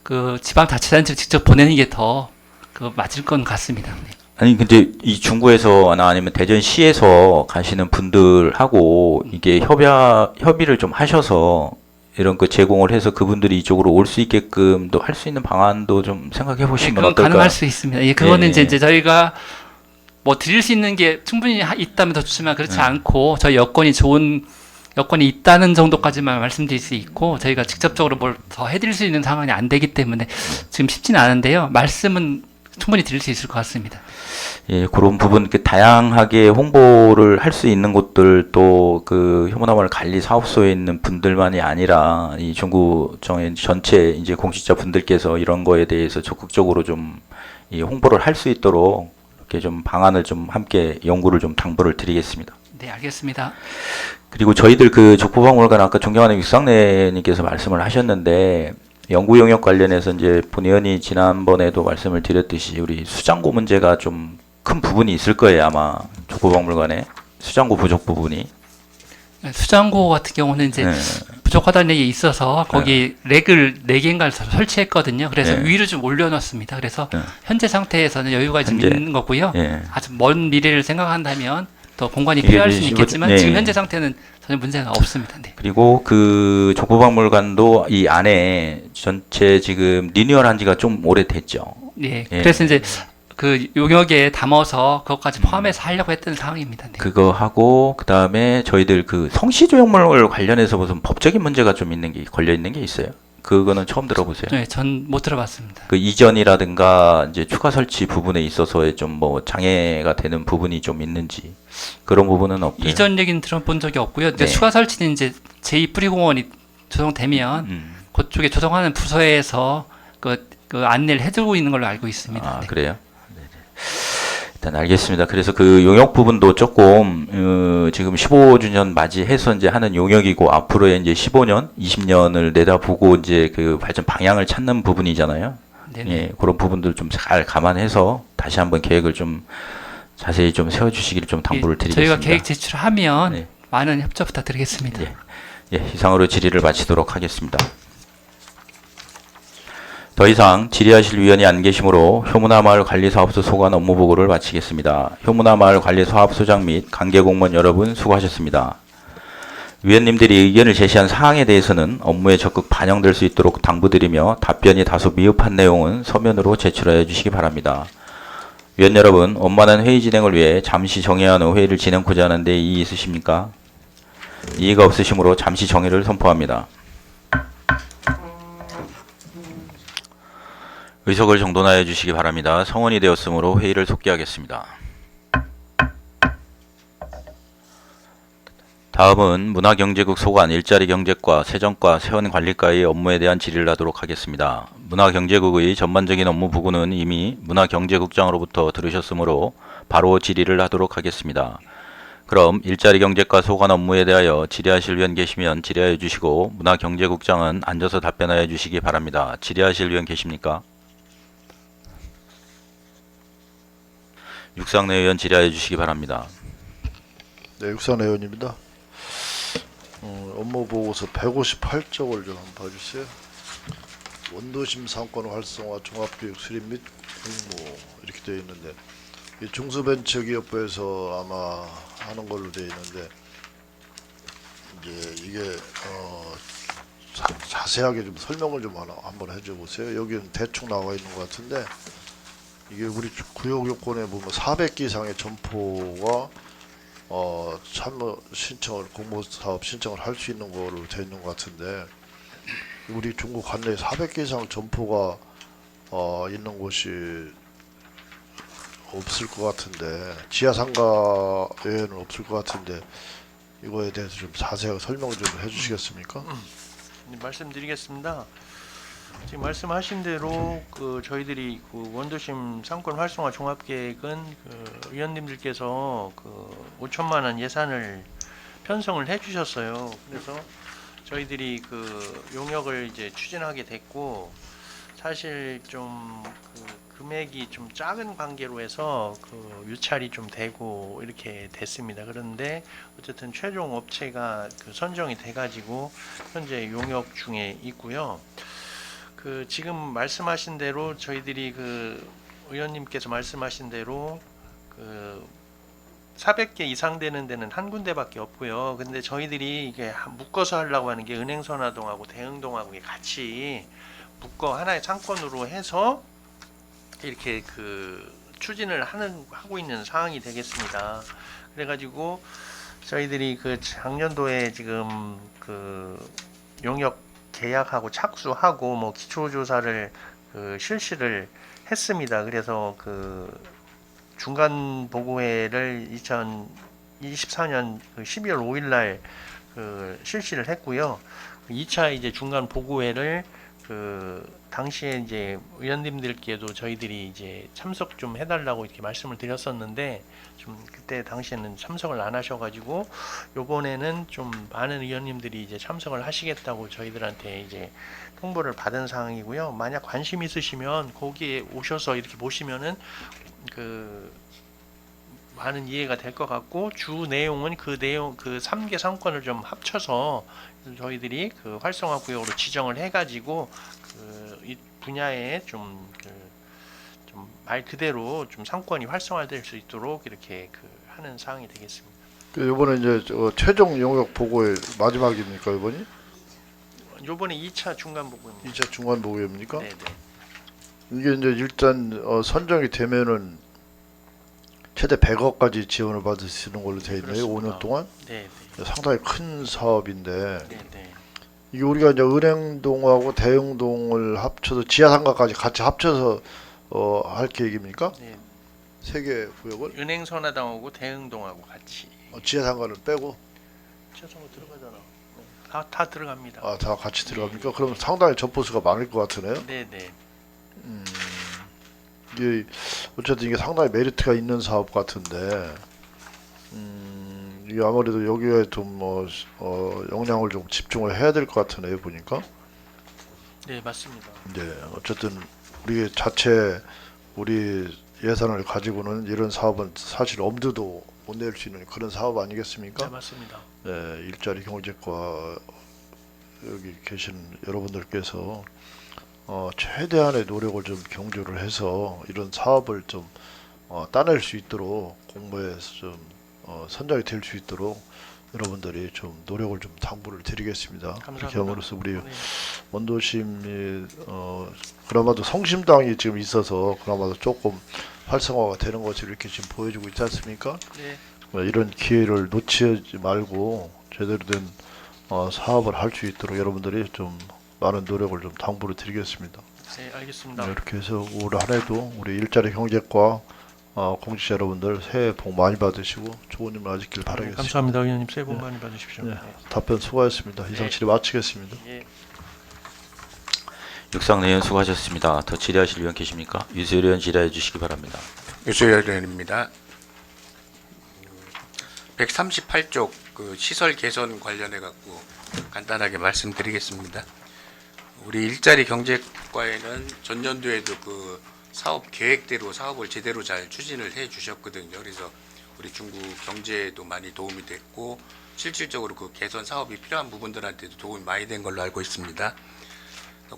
그 지방자치단체를 직접 보내는 게 더 그 맞을 건 같습니다. 네. 아니 근데 이 중구에서나 아니면 대전시에서 가시는 분들하고 이게 협의를 좀 하셔서 이런 그 제공을 해서 그분들이 이쪽으로 올 수 있게끔도 할 수 있는 방안도 좀 생각해 보시면 그건 어떨까요? 가능할 수 있습니다. 예, 그거는 예, 예. 이제 저희가 뭐 드릴 수 있는 게 충분히 있다면 더 좋지만 그렇지 않고 저희 여건이 좋은 여건이 있다는 정도까지만 말씀드릴 수 있고 저희가 직접적으로 뭘 더 해드릴 수 있는 상황이 안 되기 때문에 지금 쉽지는 않은데요. 말씀은 충분히 드릴 수 있을 것 같습니다. 예, 그런 부분 그 다양하게 홍보를 할 수 있는 곳들 또 그 효문화마을 관리 사업소에 있는 분들만이 아니라 이 중구청의 전체 이제 공직자 분들께서 이런 거에 대해서 적극적으로 좀 이 홍보를 할 수 있도록 이렇게 좀 방안을 좀 함께 연구를 좀 당부를 드리겠습니다. 네, 알겠습니다. 그리고 저희들 그 족보박물관 아까 존경하는 육상래님께서 말씀을 하셨는데 연구 영역 관련해서 이제 본 의원이 지난번에도 말씀을 드렸듯이 우리 수장고 문제가 좀 큰 부분이 있을 거예요 아마 족보박물관에 수장고 부족 부분이. 수장고 같은 경우는 이제 네. 부족하다는 얘기 있어서 거기 렉을 4개인가 설치했거든요. 그래서 네. 위로 좀 올려놨습니다. 그래서 네. 현재 상태에서는 여유가 좀 현재, 있는 거고요. 예. 아주 먼 미래를 생각한다면 더 공간이 이게 필요할 이제 수는 시부- 있겠지만 네. 지금 현재 상태는 전혀 문제가 없습니다. 네. 그리고 그 족보박물관도 이 안에 전체 지금 리뉴얼한 지가 좀 오래됐죠. 예. 예. 그래서 이제 그 용역에 담아서 그것까지 포함해서 하려고 했던 상황입니다. 네. 그거 하고 그 다음에 저희들 그 성시조형물 관련해서 무슨 법적인 문제가 좀 있는 게 걸려 있는 게 있어요. 그거는 처음 들어보세요. 네, 전 못 들어봤습니다. 그 이전이라든가 이제 추가 설치 부분에 있어서의 좀 뭐 장애가 되는 부분이 좀 있는지 그런 부분은 없대요. 이전 얘기는 들어본 적이 없고요. 근데 네. 추가 설치는 이제 제2뿌리공원이 조성되면 그쪽에 조성하는 부서에서 그 안내를 해주고 있는 걸로 알고 있습니다. 아 네. 그래요? 네네. 일단 알겠습니다. 그래서 그 용역 부분도 조금 지금 15주년 맞이해서 이제 하는 용역이고 앞으로의 이제 15년, 20년을 내다보고 이제 그 발전 방향을 찾는 부분이잖아요. 네네. 예, 그런 부분들 좀 잘 감안해서 다시 한번 계획을 좀 자세히 좀 세워주시기를 좀 당부를 드리겠습니다. 저희가 계획 제출하면 네. 많은 협조 부탁드리겠습니다. 예. 예, 이상으로 질의를 마치도록 하겠습니다. 더 이상 질의하실 위원이 안 계시므로 효문화마을 관리사업소 소관 업무 보고를 마치겠습니다. 효문화마을 관리사업소장 및 관계공무원 여러분 수고하셨습니다. 위원님들이 의견을 제시한 사항에 대해서는 업무에 적극 반영될 수 있도록 당부드리며 답변이 다소 미흡한 내용은 서면으로 제출하여 주시기 바랍니다. 위원 여러분, 원만한 회의 진행을 위해 잠시 정회한 후 회의를 진행코자 하는데 이의 있으십니까? 이의가 없으시므로 잠시 정회를 선포합니다. 의석을 정돈하여 주시기 바랍니다. 성원이 되었으므로 회의를 속기하겠습니다. 다음은 문화경제국 소관 일자리경제과, 세정과, 세원관리과의 업무에 대한 질의를 하도록 하겠습니다. 문화경제국의 전반적인 업무 부구는 이미 문화경제국장으로부터 들으셨으므로 바로 질의를 하도록 하겠습니다. 그럼 일자리경제과 소관 업무에 대하여 질의하실 위원 계시면 질의하여 주시고 문화경제국장은 앉아서 답변하여 주시기 바랍니다. 질의하실 위원 계십니까? 육상내 의원 질의하여 주시기 바랍니다. 네, 육상내 의원입니다. 업무 보고서 158쪽을 좀 한번 봐주세요. 원도심 상권 활성화 종합교육 수립 및 공모 이렇게 되어 있는데 이 중소벤처기업부에서 아마 하는 걸로 되어 있는데 이제 이게 자세하게 좀 설명을 좀 한번 해줘 보세요. 여기는 대충 나와 있는 것 같은데 이게 우리 구역 요건에 보면 400기 이상의 점포가 참여 신청을 공모사업 신청을 할 수 있는 거로 되어 있는 것 같은데 우리 중국 관내에 400개 이상 점포가 있는 곳이 없을 것 같은데 지하상가 외에는 없을 것 같은데 이거에 대해서 좀 자세하게 설명을 좀 해주시겠습니까? 네, 말씀드리겠습니다. 지금 말씀하신 대로 저희들이 원도심 상권 활성화 종합계획은 의원님들께서 5천만 원 예산을 편성을 해주셨어요. 그래서 저희들이 용역을 이제 추진하게 됐고 사실 좀 금액이 좀 작은 관계로 해서 유찰이 좀 되고 이렇게 됐습니다. 그런데 어쨌든 최종 업체가 선정이 돼가지고 현재 용역 중에 있고요. 그 지금 말씀하신 대로 저희들이 그 의원님께서 말씀하신 대로 그 400개 이상 되는 데는 한 군데밖에 없고요. 근데 저희들이 이게 묶어서 하려고 하는 게 은행선화동하고 대흥동하고 같이 묶어 하나의 상권으로 해서 이렇게 그 추진을 하고 있는 상황이 되겠습니다. 그래가지고 저희들이 그 작년도에 지금 그 용역 계약하고 착수하고 뭐 기초조사를 그 실시를 했습니다. 그래서 그 중간 보고회를 2024년 12월 5일 날 그 실시를 했고요. 2차 이제 중간 보고회를 그 당시에 이제 의원님들께도 저희들이 이제 참석 좀 해달라고 이렇게 말씀을 드렸었는데 좀 그때 당시에는 참석을 안 하셔가지고 요번에는 좀 많은 의원님들이 이제 참석을 하시겠다고 저희들한테 이제 통보를 받은 상황이고요. 만약 관심 있으시면 거기에 오셔서 이렇게 보시면은 그 많은 이해가 될 것 같고 주 내용은 그 3개 상권을 좀 합쳐서 저희들이 그 활성화 구역으로 지정을 해가지고 그 이 분야에 좀 말 그대로 좀 상권이 활성화될 수 있도록 이렇게 그 하는 사항이 되겠습니다. 이번에 이제 최종 용역 보고의 마지막입니까 이번이? 요번에 2차 중간 보고입니다. 2차 중간 보고입니까? 네네. 이게 이제 일단 선정이 되면은 최대 100억까지 지원을 받을 수 있는 걸로 되어 있네요. 그렇습니다. 5년 동안. 네네. 상당히 큰 사업인데 네네. 이게 우리가 이제 은행동하고 대흥동을 합쳐서 지하상가까지 같이 합쳐서 할 계획입니까? 네. 세 개 구역을 은행선화동하고 대흥동하고 같이. 지하상가를 빼고 최소한 들어가잖아. 네. 다 들어갑니다. 다 같이 들어갑니까? 그럼 상당히 점포수가 많을 것 같으네요. 네네. 이게 어쨌든 이게 상당히 메리트가 있는 사업 같은데 이게 아무래도 여기에 좀 역량을 좀 집중을 해야 될 것 같으네요 보니까. 네 맞습니다. 네, 어쨌든 우리 예산을 가지고는 이런 사업은 사실 엄두도 못 낼 수 있는 그런 사업 네 아니겠습니까? 맞습니다. 네, 일자리 경제과 여기 계신 여러분들께서 최대한의 노력을 좀 경주를 해서 이런 사업을 좀 따낼 수 있도록 공모해서 좀 선정이 될 수 있도록 여러분들이 좀 노력을 좀 당부를 드리겠습니다. 감사합니다. 그렇게 함으로써 우리 네. 원도심이 그나마도 성심당이 지금 있어서 그나마도 조금 활성화가 되는 것을 이렇게 지금 보여주고 있지 않습니까? 네. 이런 기회를 놓치지 말고 제대로 된 사업을 할 수 있도록 여러분들이 좀 많은 노력을 좀 당부를 드리겠습니다. 네 알겠습니다. 이렇게 해서 올 한해도 우리 일자리 경제과 공직자 여러분들 새해 복 많이 받으시고 좋은 일 맞으길 바라겠습니다. 감사합니다. 의원님 새해 복 많이 받으십시오. 네, 답변 수고하셨습니다. 이상 네. 질의 마치겠습니다. 예. 육상 의원 수고하셨습니다. 더 질의하실 의원 계십니까? 유세열 의원 질의해 주시기 바랍니다. 유소열 의원입니다. 138쪽 그 시설 개선 관련해 갖고 간단하게 말씀드리겠습니다. 우리 일자리 경제과에는 전년도에도 그 사업 계획대로 사업을 제대로 잘 추진을 해 주셨거든요. 그래서 우리 중구 경제에도 많이 도움이 됐고 실질적으로 그 개선 사업이 필요한 부분들한테도 도움이 많이 된 걸로 알고 있습니다.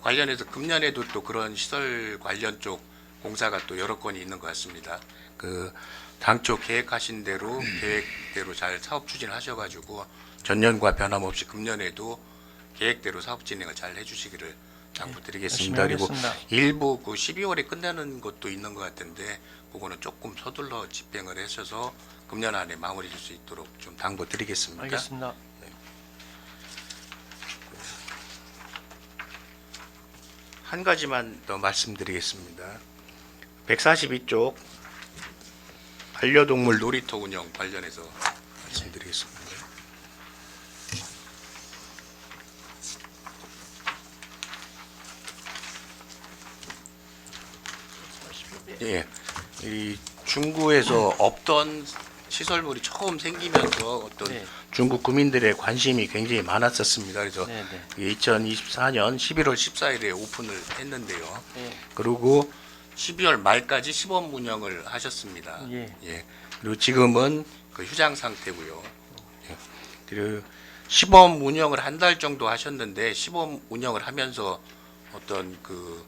관련해서 금년에도 또 그런 시설 관련 쪽 공사가 또 여러 건이 있는 것 같습니다. 그 당초 계획하신 대로 계획대로 잘 사업 추진하셔가지고 전년과 변함없이 금년에도 계획대로 사업 진행을 잘 해주시기를 당부드리겠습니다. 열심히 그리고 하겠습니다. 일부 그 12월에 끝나는 것도 있는 것 같은데 그거는 조금 서둘러 집행을 하셔서 금년 안에 마무리 줄 수 있도록 좀 당부드리겠습니다. 알겠습니다. 한 가지만 더 말씀드리겠습니다. 142쪽 반려동물 놀이터 운영 관련해서 말씀드리겠습니다. 예, 이 중구에서 없던 시설물이 처음 생기면서 어떤 네. 중국 구민들의 관심이 굉장히 많았었습니다. 그래서 네네. 2024년 11월 14일에 오픈을 했는데요. 네. 그리고 12월 말까지 시범 운영을 하셨습니다. 예. 그리고 지금은 그 휴장 상태고요. 예. 그리고 시범 운영을 한 달 정도 하셨는데 시범 운영을 하면서 어떤 그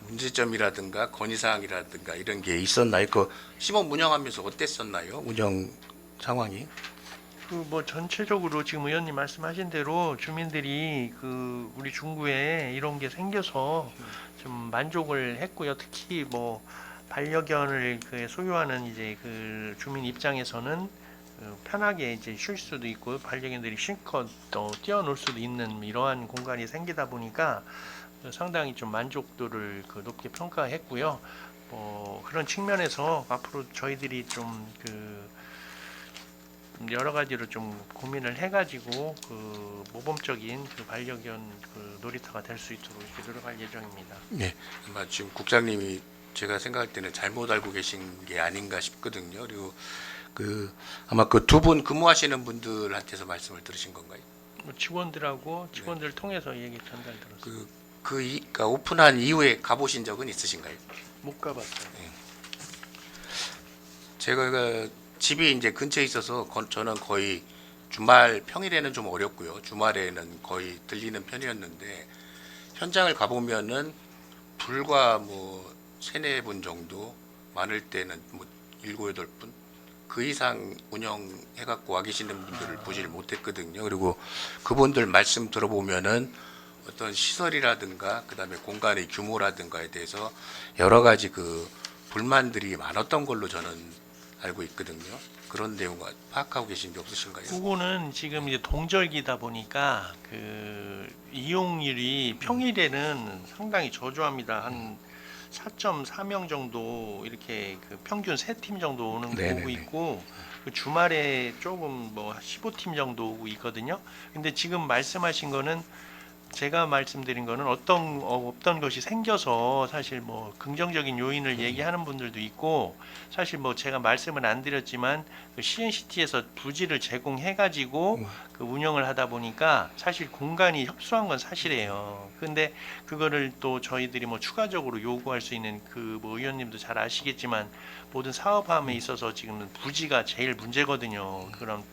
문제점이라든가 건의사항이라든가 이런 게 있었나요? 그 시범 운영하면서 어땠었나요? 운영 상황이? 그 뭐 전체적으로 지금 의원님 말씀하신 대로 주민들이 그 우리 중구에 이런 게 생겨서 좀 만족을 했고요. 특히 뭐 반려견을 그 소유하는 이제 그 주민 입장에서는 편하게 이제 쉴 수도 있고 반려견들이 실컷 또 뛰어놀 수도 있는 이러한 공간이 생기다 보니까 상당히 좀 만족도를 그 높게 평가했고요. 그런 측면에서 앞으로 저희들이 좀그 여러 가지로 좀 고민을 해가지고 그 모범적인 그 반려견 그 놀이터가 될 수 있도록 이렇게 노력할 예정입니다. 네, 아마 지금 국장님이 제가 생각할 때는 잘못 알고 계신 게 아닌가 싶거든요. 그리고 그 아마 그 두 분 근무하시는 분들한테서 말씀을 들으신 건가요? 뭐 직원들 통해서 얘기 전달 들었어요. 그러니까 오픈한 이후에 가보신 적은 있으신가요? 못 가봤어요. 제가 그 집이 이제 근처에 있어서 저는 거의 주말 평일에는 좀 어렵고요. 주말에는 거의 들리는 편이었는데 현장을 가보면은 불과 뭐 3-4분 정도, 많을 때는 뭐 7-8분 그 이상 운영해갖고 와 계시는 분들을 보지를 못했거든요. 그리고 그분들 말씀 들어보면은 어떤 시설이라든가 그다음에 공간의 규모라든가에 대해서 여러 가지 그 불만들이 많았던 걸로 저는 알고 있거든요. 그런 내용을 파악하고 계신 게 없으신가요? 그거는 지금 이제 동절기다 보니까 그 이용률이 평일에는 상당히 저조합니다. 한 4.4명 정도 이렇게 그 평균 3팀 정도 오는 거 네네네. 보고 있고 그 주말에 조금 뭐 15팀 정도 오고 있거든요. 근데 지금 말씀하신 거는 제가 말씀드린 거는 없던 것이 생겨서 사실 뭐 긍정적인 요인을 얘기하는 분들도 있고 사실 뭐 제가 말씀은 안 드렸지만 그 CNCT에서 부지를 제공해 가지고 그 운영을 하다 보니까 사실 공간이 협소한 건 사실이에요. 근데 그거를 또 저희들이 뭐 추가적으로 요구할 수 있는 그 뭐 의원님도 잘 아시겠지만 모든 사업함에 있어서 지금은 부지가 제일 문제거든요. 그런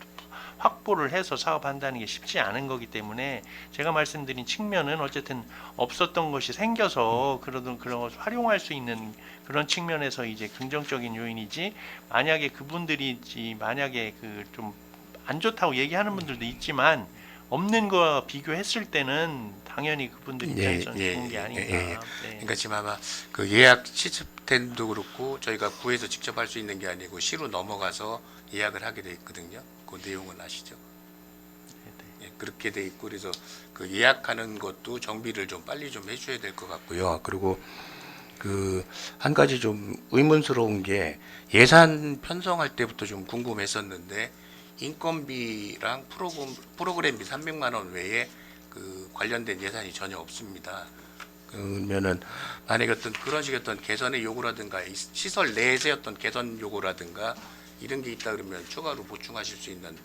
확보를 해서 사업한다는 게 쉽지 않은 거기 때문에 제가 말씀드린 측면은 어쨌든 없었던 것이 생겨서 그런 것을 활용할 수 있는 그런 측면에서 이제 긍정적인 요인이지 만약에 그분들이 만약에 그 좀 안 좋다고 얘기하는 분들도 있지만 없는 거와 비교했을 때는 당연히 그분들 입장에서는 좋은 게 아닌가. 네. 그러니까 지금 아마 그 예약 시스템도 그렇고 저희가 구에서 직접 할 수 있는 게 아니고 시로 넘어가서 예약을 하게 돼 있거든요. 그 내용은 아시죠? 예, 그렇게 돼 있고 그래서 그 예약하는 것도 정비를 좀 빨리 좀 해줘야 될 것 같고요. 그리고 그 한 가지 좀 의문스러운 게 예산 편성할 때부터 좀 궁금했었는데 인건비랑 프로그램비 300만 원 외에 그 관련된 예산이 전혀 없습니다. 그러면은 만약에 어떤 그런 식의 어떤 개선의 요구라든가 시설 내에서의 어떤 개선 요구라든가 이런 게 있다 그러면 추가로 보충하실 수 있는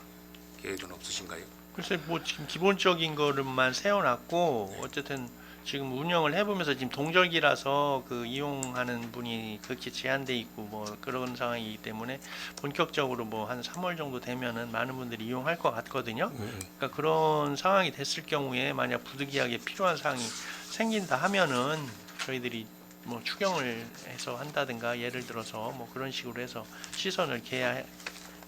계획은 없으신가요? 글쎄 뭐 지금 기본적인 거를만 세워놨고 어쨌든 지금 운영을 해보면서 지금 동절기라서 그 이용하는 분이 그렇게 제한돼 있고 뭐 그런 상황이기 때문에 본격적으로 뭐 한 3월 정도 되면은 많은 분들이 이용할 것 같거든요. 그러니까 그런 상황이 됐을 경우에 만약 부득이하게 필요한 사항이 생긴다 하면은 저희들이 뭐 추경을 해서 한다든가 예를 들어서 뭐 그런 식으로 해서 시선을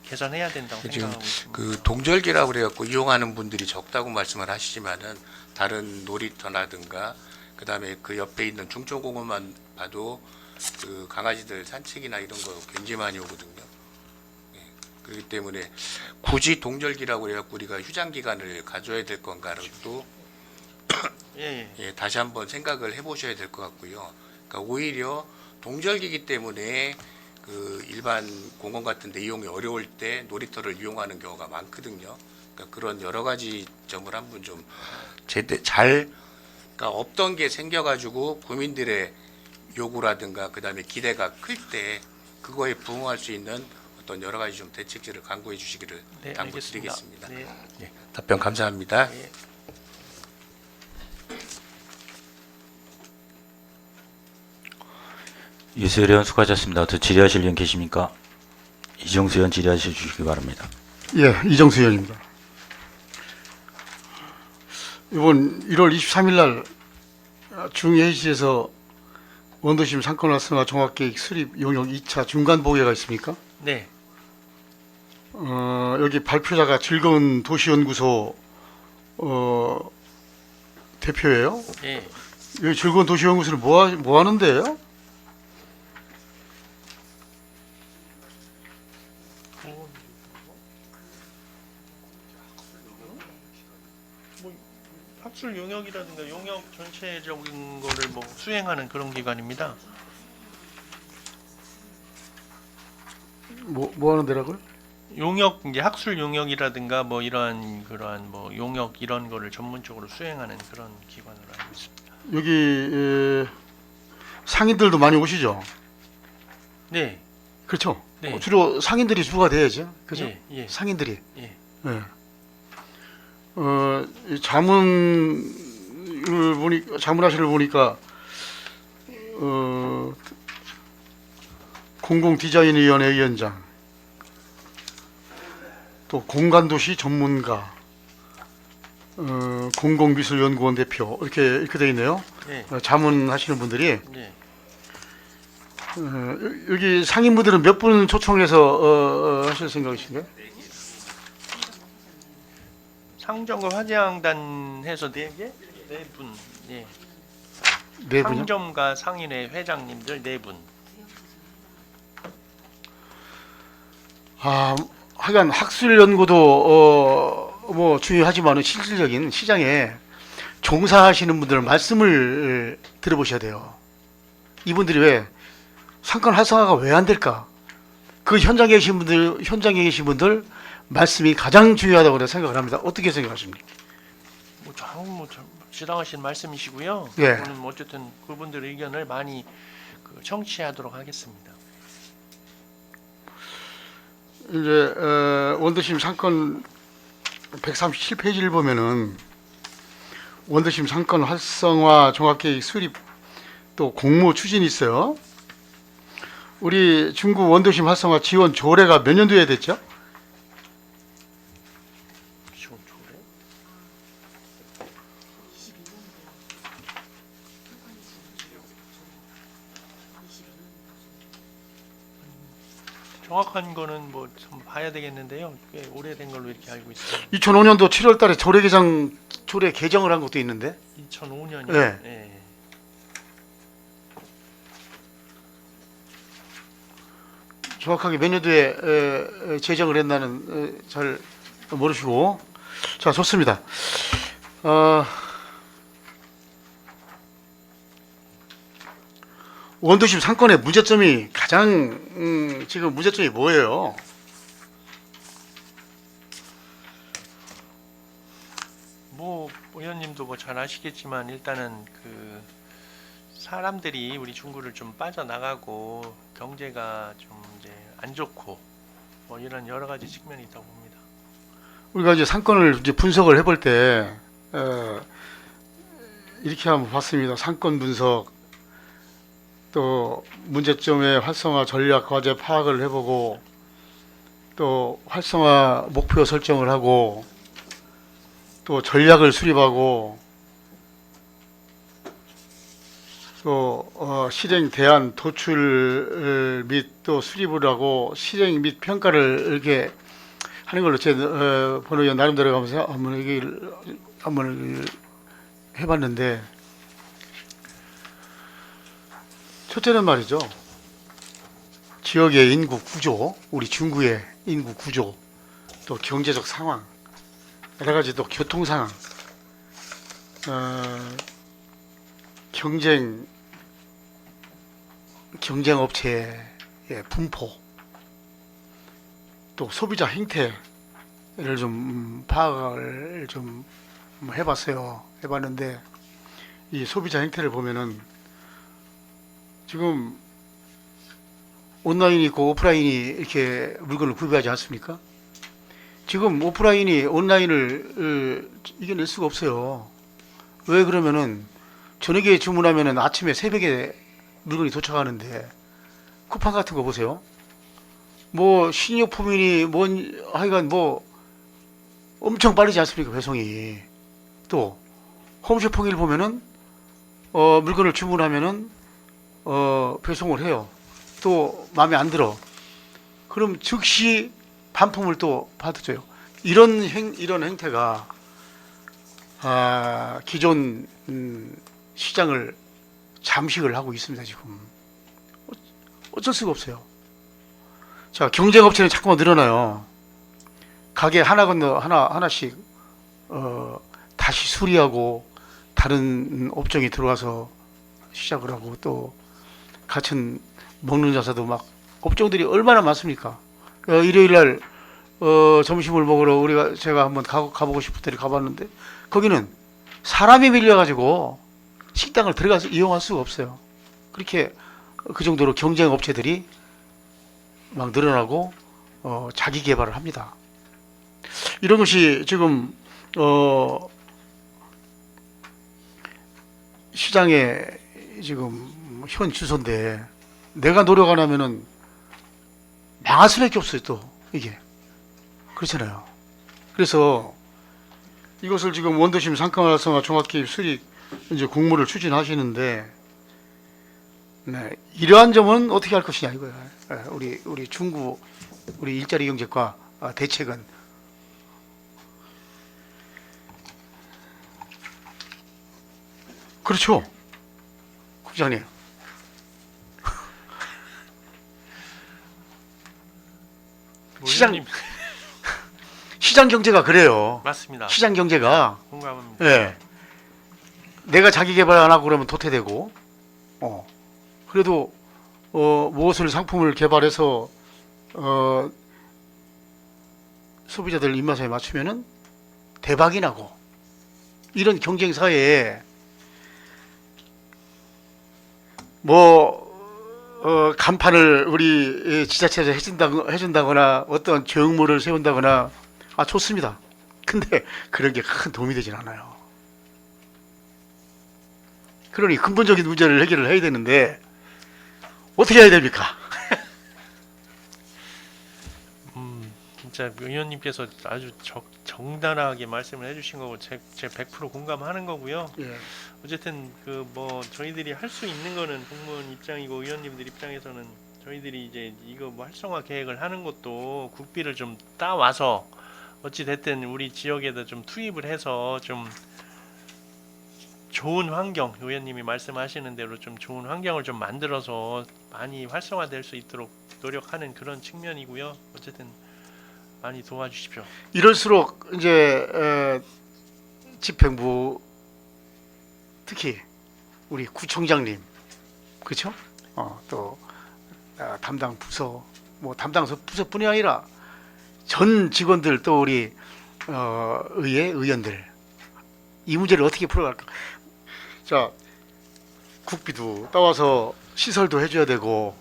개선해야 된다고 지금 생각하고 있습니다. 그 동절기라고 그래갖고 이용하는 분들이 적다고 말씀을 하시지만은 다른 놀이터라든가 그다음에 그 옆에 있는 중촌공원만 봐도 그 강아지들 산책이나 이런 거 굉장히 많이 오거든요. 예, 그렇기 때문에 굳이 동절기라고 그래갖고 우리가 휴장 기간을 가져야 될 건가를 또 예, 다시 한번 생각을 해보셔야 될 것 같고요. 그러니까 오히려 동절기이기 때문에 그 일반 공원 같은 데 이용이 어려울 때 놀이터를 이용하는 경우가 많거든요. 그러니까 그런 여러 가지 점을 한번 좀 그러니까 없던 게 생겨가지고 국민들의 요구라든가 그다음에 기대가 클 때 그거에 부응할 수 있는 어떤 여러 가지 좀 대책들을 강구해 주시기를 네, 당부드리겠습니다. 알겠습니다. 네. 예, 답변 감사합니다. 네. 유세열 의원 수고하셨습니다. 더 질의하실 의원 계십니까? 이정수 의원 질의하셔 주시기 바랍니다. 예, 이정수 의원입니다. 이번 1월 23일 날 중회의실에서 원도심 상권 활성화 종합계획 수립 용역 2차 중간 보고가 있습니까? 네. 여기 발표자가 즐거운 도시연구소 대표예요. 예. 여기 즐거운 도시연구소는 뭐 하는데요? 학술 용역이라든가 용역 전체적인 거를 뭐 수행하는 그런 기관입니다. 뭐 하는 데라고요? 용역 이제 학술 용역이라든가 뭐 이러한 그러한 뭐 용역 이런 거를 전문적으로 수행하는 그런 기관으로 알고 있습니다. 여기 상인들도 많이 오시죠? 네. 그렇죠? 네. 주로 상인들이 주가 돼야죠. 그죠? 예, 예. 상인들이. 예. 네. 이 자문을 자문하시를 보니까 공공디자인위원회 위원장, 또 공간도시 전문가, 공공미술연구원 대표 이렇게 돼 있네요. 예. 자문하시는 분들이 예. 여기 상인분들은 몇 분 초청해서 하실 생각이신가요? 상점과 화재양단 해서 4개? 4분. 예. 네 분요? 상점과 상인회 회장님들 4분. 하여간 학술 연구도 뭐 중요하지만은 실질적인 시장에 종사하시는 분들 말씀을 들어보셔야 돼요. 이분들이 왜 상권 활성화가 왜 안 될까? 그 현장에 계신 분들 말씀이 가장 중요하다고 저는 생각을 합니다. 어떻게 생각하십니까? 뭐 지당하신 말씀이시고요. 예. 저는 뭐 어쨌든 그분들 의견을 많이 청취하도록 하겠습니다. 이제 원도심 상권 137페이지를 보면은 원도심 상권 활성화 종합계획 수립 또 공모 추진이 있어요. 우리 중구 원도심 활성화 지원 조례가 몇 년도에 됐죠? 지원 조례? 정확한 거는 뭐 좀 봐야 되겠는데요. 꽤 오래된 걸로 이렇게 알고 있어요. 2005년도 7월달에 조례 개정을 한 것도 있는데 2005년이요. 네. 예. 정확하게 몇 년도에 제정을 했나는 잘 모르시고. 자, 좋습니다. 원도심 상권의 문제점이 가장 지금 문제점이 뭐예요? 뭐 의원님도 뭐 잘 아시겠지만 일단은 사람들이 우리 중구를 좀 빠져나가고 경제가 좀 이제 안 좋고 뭐 이런 여러 가지 측면이 있다고 봅니다. 우리가 이제 상권을 이제 분석을 해볼 때 이렇게 한번 봤습니다. 상권 분석, 또 문제점의 활성화 전략 과제 파악을 해보고, 또 활성화 목표 설정을 하고, 또 전략을 수립하고, 또 실행 대안 도출 및 또 수립을 하고 실행 및 평가를 이렇게 하는 걸로 제 번호위원 나름대로 가면서 한번 해봤는데, 첫째는 말이죠, 지역의 인구 구조, 우리 중구의 인구 구조, 또 경제적 상황, 여러 가지 또 교통 상황, 경쟁업체의 분포, 또 소비자 행태를 좀 파악을 좀 해봤는데, 이 소비자 행태를 보면은 지금 온라인이 있고 오프라인이 이렇게 물건을 구입하지 않습니까? 지금 오프라인이 온라인을 이겨낼 수가 없어요. 왜 그러면은 저녁에 주문하면은 아침에 새벽에 물건이 도착하는데, 쿠팡 같은 거 보세요. 뭐 식료품이니 하여간 뭐 엄청 빠르지 않습니까, 배송이. 또 홈쇼핑을 보면은 물건을 주문하면은 배송을 해요. 또 마음에 안 들어. 그럼 즉시 반품을 또 받아줘요. 이런 행태가 기존 시장을 잠식을 하고 있습니다. 지금 어쩔 수가 없어요. 자, 경쟁 업체는 자꾸만 늘어나요. 가게 하나 건너 하나씩 다시 수리하고 다른 업종이 들어와서 시작을 하고, 또 같은 먹는 자사도 막 업종들이 얼마나 많습니까? 일요일 날 점심을 먹으러 제가 한번 가보고 싶을 때 가봤는데, 거기는 사람이 밀려가지고 식당을 들어가서 이용할 수가 없어요. 그렇게 그 정도로 경쟁 업체들이 막 늘어나고 자기 개발을 합니다. 이런 것이 지금 시장의 지금 현 주소인데, 내가 노력 안 하면은 망할 수밖에 없어요. 또 이게 그렇잖아요. 그래서 이것을 지금 원도심 상가활성화 종합기획 수립 이제 공모를 추진하시는데, 네, 이러한 점은 어떻게 할 것이냐 이거예요. 우리 중구 우리 일자리 경제과 대책은 그렇죠, 국장님. 시장 의원님, 시장 경제가 그래요. 맞습니다. 시장 경제가 공감합니다. 예. 내가 자기 개발 안 하고 그러면 도태되고, 그래도 무엇을 상품을 개발해서 소비자들 입맛에 맞추면은 대박이 나고, 이런 경쟁 사회에 간판을 우리 지자체에서 해준다거나 어떤 정무를 세운다거나 좋습니다. 근데 그런 게 큰 도움이 되진 않아요. 그러니 근본적인 문제를 해결을 해야 되는데 어떻게 해야 됩니까? 진짜 의원님께서 아주 정당하게 말씀을 해주신 거고 제 100% 공감하는 거고요. 예. 어쨌든 저희들이 할 수 있는 거는 공무원 입장이고, 의원님들 입장에서는 저희들이 이제 이거 활성화 계획을 하는 것도 국비를 좀 따와서 어찌 됐든 우리 지역에다 좀 투입을 해서 좀 좋은 환경, 의원님이 말씀하시는 대로 좀 좋은 환경을 좀 만들어서 많이 활성화될 수 있도록 노력하는 그런 측면이고요. 어쨌든 많이 도와주십시오. 이럴수록 이제 집행부, 특히 우리 구청장님, 그렇죠? 또 담당 부서, 담당 부서뿐이 아니라 전 직원들, 또 우리 의회 의원들, 이 문제를 어떻게 풀어갈까? 자, 국비도 따와서 시설도 해줘야 되고,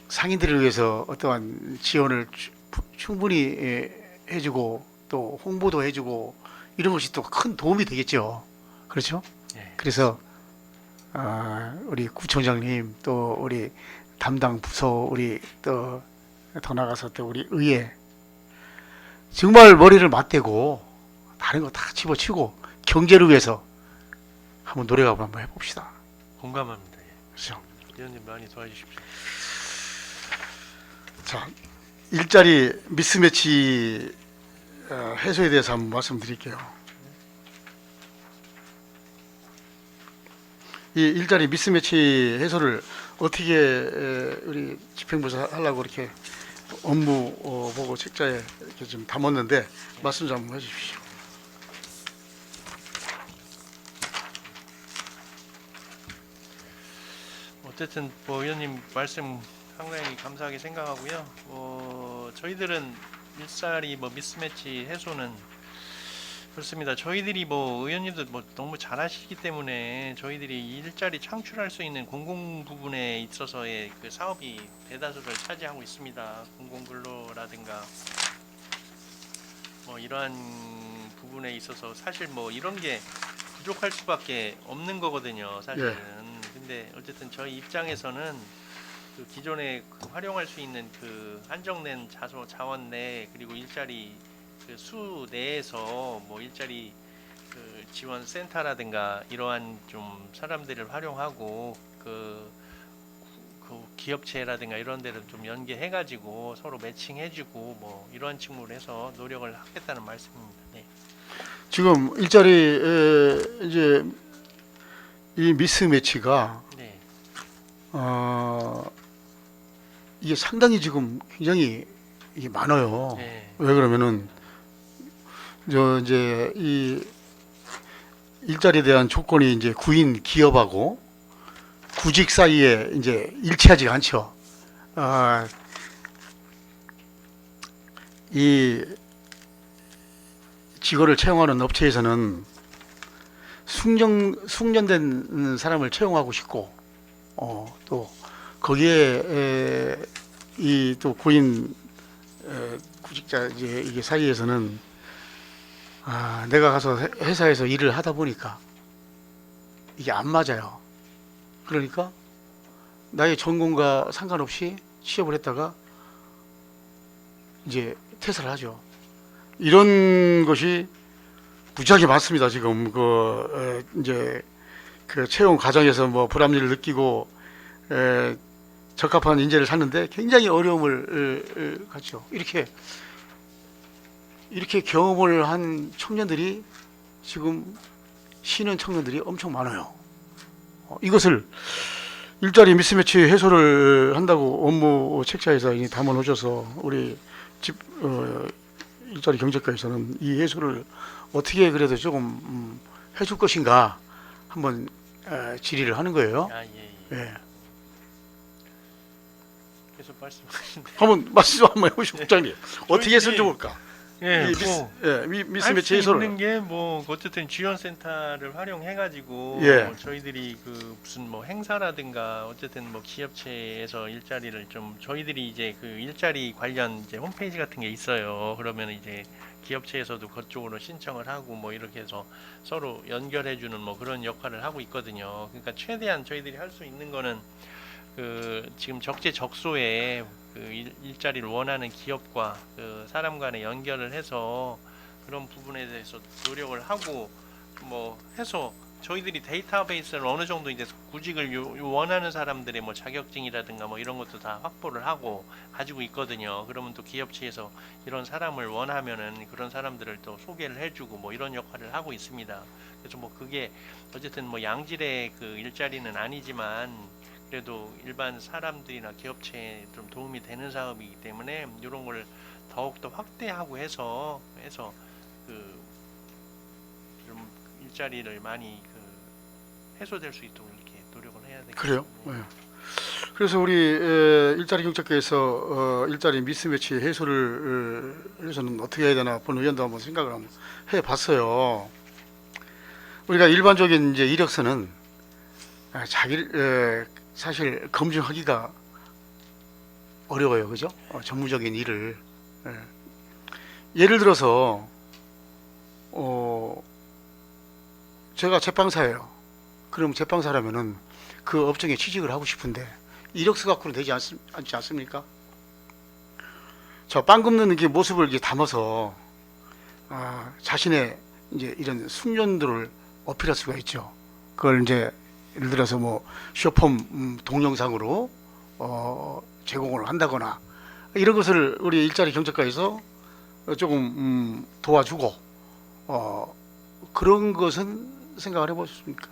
상인들을 위해서 어떠한 지원을 충분히 해주고, 또 홍보도 해주고, 이런 것이 또 큰 도움이 되겠죠. 그렇죠? 예. 그래서 우리 구청장님, 또 우리 담당 부서, 우리 또 더 나가서 또 우리 의회, 정말 머리를 맞대고 다른 거 다 집어치우고 경제를 위해서 한번 노력하고 한번 해봅시다. 공감합니다. 예. 그렇죠? 의원님 많이 도와주십시오. 자, 일자리 미스매치 해소에 대해서 한번 말씀드릴게요. 이 일자리 미스매치 해소를 어떻게 우리 집행부에서 하려고 이렇게 업무 보고 책자에 이렇게 좀 담았는데, 말씀 좀 한번 해주십시오. 어쨌든 의원님 말씀 상당히 감사하게 생각하고요. 저희들은 일자리 미스매치 해소는 그렇습니다. 저희들이 의원님도 너무 잘하시기 때문에 저희들이 일자리 창출할 수 있는 공공 부분에 있어서의 그 사업이 대다수를 차지하고 있습니다. 공공근로라든가 이러한 부분에 있어서 사실 이런 게 부족할 수밖에 없는 거거든요. 사실은. 근데 어쨌든 저희 입장에서는 그 기존에 활용할 수 있는 그 한정된 자원 내, 그리고 일자리 그 수 내에서 일자리 그 지원 센터라든가 이러한 좀 사람들을 활용하고 그 기업체라든가 이런 데를 좀 연계해가지고 서로 매칭해주고 뭐 이러한 측면으로 해서 노력을 하겠다는 말씀입니다. 네. 지금 일자리 이제 이 미스매치가 네. 이게 상당히 지금 굉장히 이게 많아요. 네. 왜 그러면은 이제 이 일자리에 대한 조건이 이제 구인 기업하고 구직 사이에 이제 일치하지가 않죠. 이 직원을 채용하는 업체에서는 숙련된 사람을 채용하고 싶고, 또 거기에 이 또 구인 구직자 이게 사이에서는 내가 가서 회사에서 일을 하다 보니까 이게 안 맞아요. 그러니까 나의 전공과 상관없이 취업을 했다가 이제 퇴사를 하죠. 이런 것이 무지하게 많습니다. 지금 이제 그 채용 과정에서 뭐 불합리를 느끼고 적합한 인재를 찾는데 굉장히 어려움을 갖죠. 이렇게 경험을 한 청년들이 지금 쉬는 청년들이 엄청 많아요. 이것을 일자리 미스매치 해소를 한다고 업무 책자에서 담아 놓으셔서 우리 일자리 경제과에서는 이 해소를 어떻게 그래도 조금 해줄 것인가 한번 질의를 하는 거예요. 예. 계속 말씀하신데. 한번 말씀 한번 해보시죠, 국장님. 어떻게 했으면 좋을까? 예, 미스매치 할수 해소를. 있는 게 뭐 어쨌든 지원센터를 활용해가지고 예. 저희들이 그 무슨 뭐 행사라든가 어쨌든 뭐 기업체에서 일자리를 좀 저희들이 이제 그 일자리 관련 이제 홈페이지 같은 게 있어요. 그러면 이제 기업체에서도 그쪽으로 신청을 하고 뭐 이렇게 해서 서로 연결해주는 뭐 그런 역할을 하고 있거든요. 그러니까 최대한 저희들이 할 수 있는 거는 그 지금 적재적소에 그 일자리를 원하는 기업과 그 사람 간의 연결을 해서 그런 부분에 대해서 노력을 하고 뭐 해서 저희들이 데이터베이스를 어느 정도 이제 구직을 원하는 사람들의 뭐 자격증이라든가 뭐 이런 것도 다 확보를 하고 가지고 있거든요. 그러면 또 기업체에서 이런 사람을 원하면은 그런 사람들을 또 소개를 해주고 뭐 이런 역할을 하고 있습니다. 그래서 뭐 그게 어쨌든 뭐 양질의 그 일자리는 아니지만 그래도 일반 사람들이나 기업체에 좀 도움이 되는 사업이기 때문에 이런 걸 더욱더 확대하고 해서 그 좀 일자리를 많이 그 해소될 수 있도록 이렇게 노력을 해야 되겠죠. 그래요. 네. 그래서 우리 일자리 경제과에서 일자리 미스매치 해소를 해서는 어떻게 해야 되나 본 의원도 한번 생각을 한번 해봤어요. 우리가 일반적인 이제 이력서는 사실 검증하기가 어려워요, 그죠? 전문적인 일을 예를 들어서 제가 제빵사예요. 그럼 제빵사라면은 그 업종에 취직을 하고 싶은데 이력서 갖고는 되지 않지 않습니까? 저 빵 굽는 이렇게 모습을 이렇게 담아서 자신의 이제 이런 숙련도를 어필할 수가 있죠. 그걸 이제 예를 들어서 뭐 쇼폼 동영상으로 제공을 한다거나 이런 것을 우리 일자리 경제과에서 조금 도와주고 그런 것은 생각을 해보셨습니까?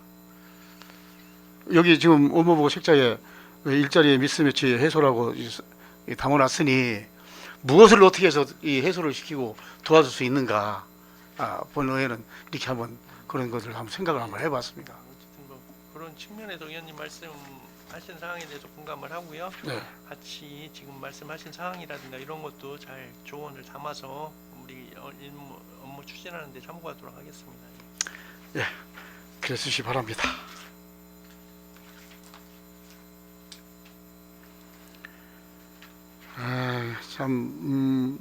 여기 지금 업무보고 책자에 일자리의 미스매치 해소라고 담아놨으니 무엇을 어떻게 해서 이 해소를 시키고 도와줄 수 있는가 본의회는 이렇게 한번 그런 것을 한번 생각을 한번 해봤습니다. 어쨌든 뭐 그런 측면에서 의원님 말씀하신 사항에 대해서 공감을 하고요. 네. 같이 지금 말씀하신 사항이라든가 이런 것도 잘 조언을 담아서 우리 업무 추진하는 데 참고하도록 하겠습니다. 그랬으시 바랍니다. 참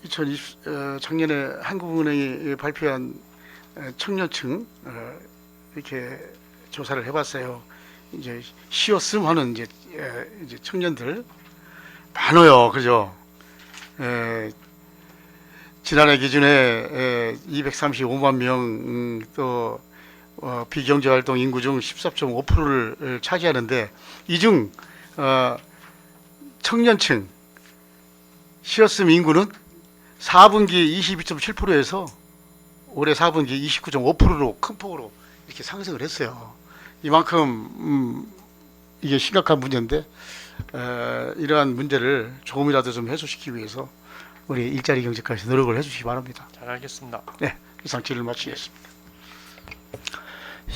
2020 작년에 한국은행이 발표한 청년층 이렇게 조사를 해봤어요. 이제 쉬었음 하는 이제 청년들 많아요, 그죠? 지난해 기준에 235만 명 또 비경제활동 인구 중 14.5%를 차지하는데 이 중 청년층 쉬었음 인구는 4분기 22.7%에서 올해 4분기 29.5%로 큰 폭으로 이렇게 상승을 했어요. 이만큼 이게 심각한 문제인데 이러한 문제를 조금이라도 좀 해소시키기 위해서 우리 일자리 경제까지 노력을 해주시기 바랍니다. 잘 알겠습니다. 네, 이상 질의를 마치겠습니다.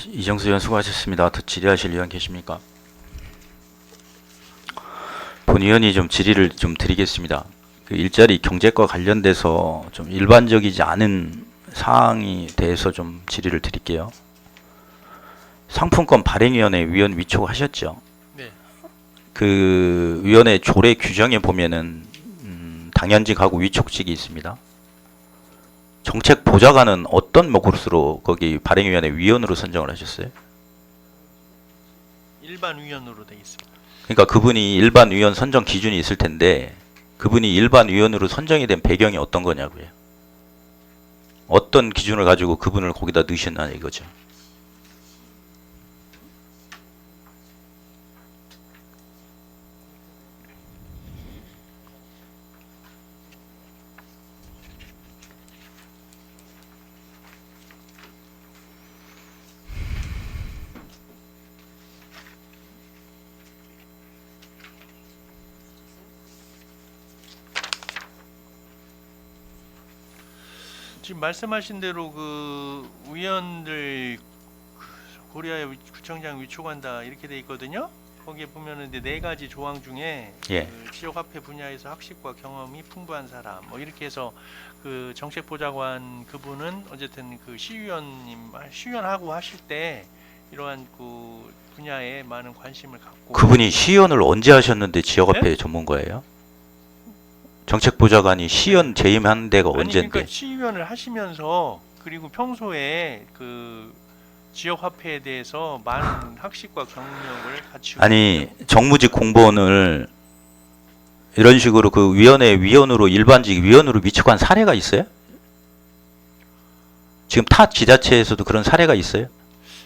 이정수 의원 수고하셨습니다. 더 질의하실 의원 계십니까? 본 의원이 좀 질의를 좀 드리겠습니다. 그 일자리 경제과 관련돼서 좀 일반적이지 않은 사항에 대해서 좀 질의를 드릴게요. 상품권 발행위원회 위원 위촉하셨죠? 네. 그 위원회 조례 규정에 보면은 당연직하고 위촉직이 있습니다. 정책 보좌관은 어떤 것으로 거기 발행위원회 위원으로 선정을 하셨어요? 일반 위원으로 되어 있습니다. 그러니까 그분이 일반 위원 선정 기준이 있을 텐데 그분이 일반 위원으로 선정이 된 배경이 어떤 거냐고요. 어떤 기준을 가지고 그분을 거기다 넣으셨나 이거죠. 지금 말씀하신 대로 그 위원들 고려하여 구청장 위촉한다 이렇게 돼 있거든요. 거기에 보면은 이제 4가지 조항 중에 예. 그 지역화폐 분야에서 학식과 경험이 풍부한 사람 뭐 이렇게 해서 그 정책보좌관 그분은 어쨌든 그 시의원하고 하실 때 이러한 그 분야에 많은 관심을 갖고 그분이 시의원을 언제 하셨는데 지역화폐 전문가예요? 정책보좌관이 시의원 재임한 데가 아니, 언젠데? 그러니까 시의원을 하시면서 그리고 평소에 그 지역 화폐에 대해서 많은 학식과 경력을 갖추고 아니 정무직 공무원을 이런 식으로 그 위원회 위원으로 일반직 위원으로 위촉한 사례가 있어요? 지금 타 지자체에서도 그런 사례가 있어요?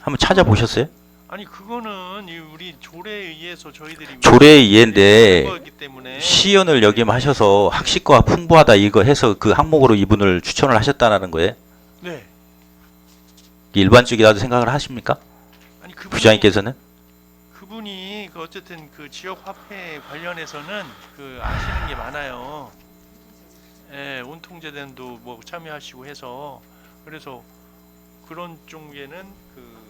한번 찾아보셨어요? 아니 그거는 우리 조례에 의해서 저희들이 조례에 의해인데 거기 때문에 시의원을 역임하셔서 학식과 풍부하다 이거 해서 그 항목으로 이분을 추천을 하셨다는 거예요? 네. 일반적이라도 생각을 하십니까? 아니 부장님께서는? 그분이 그 어쨌든 그 지역 화폐 관련해서는 그 아시는 게 많아요. 예, 온통제단도 뭐 참여하시고 해서 그래서 그런 쪽에는 그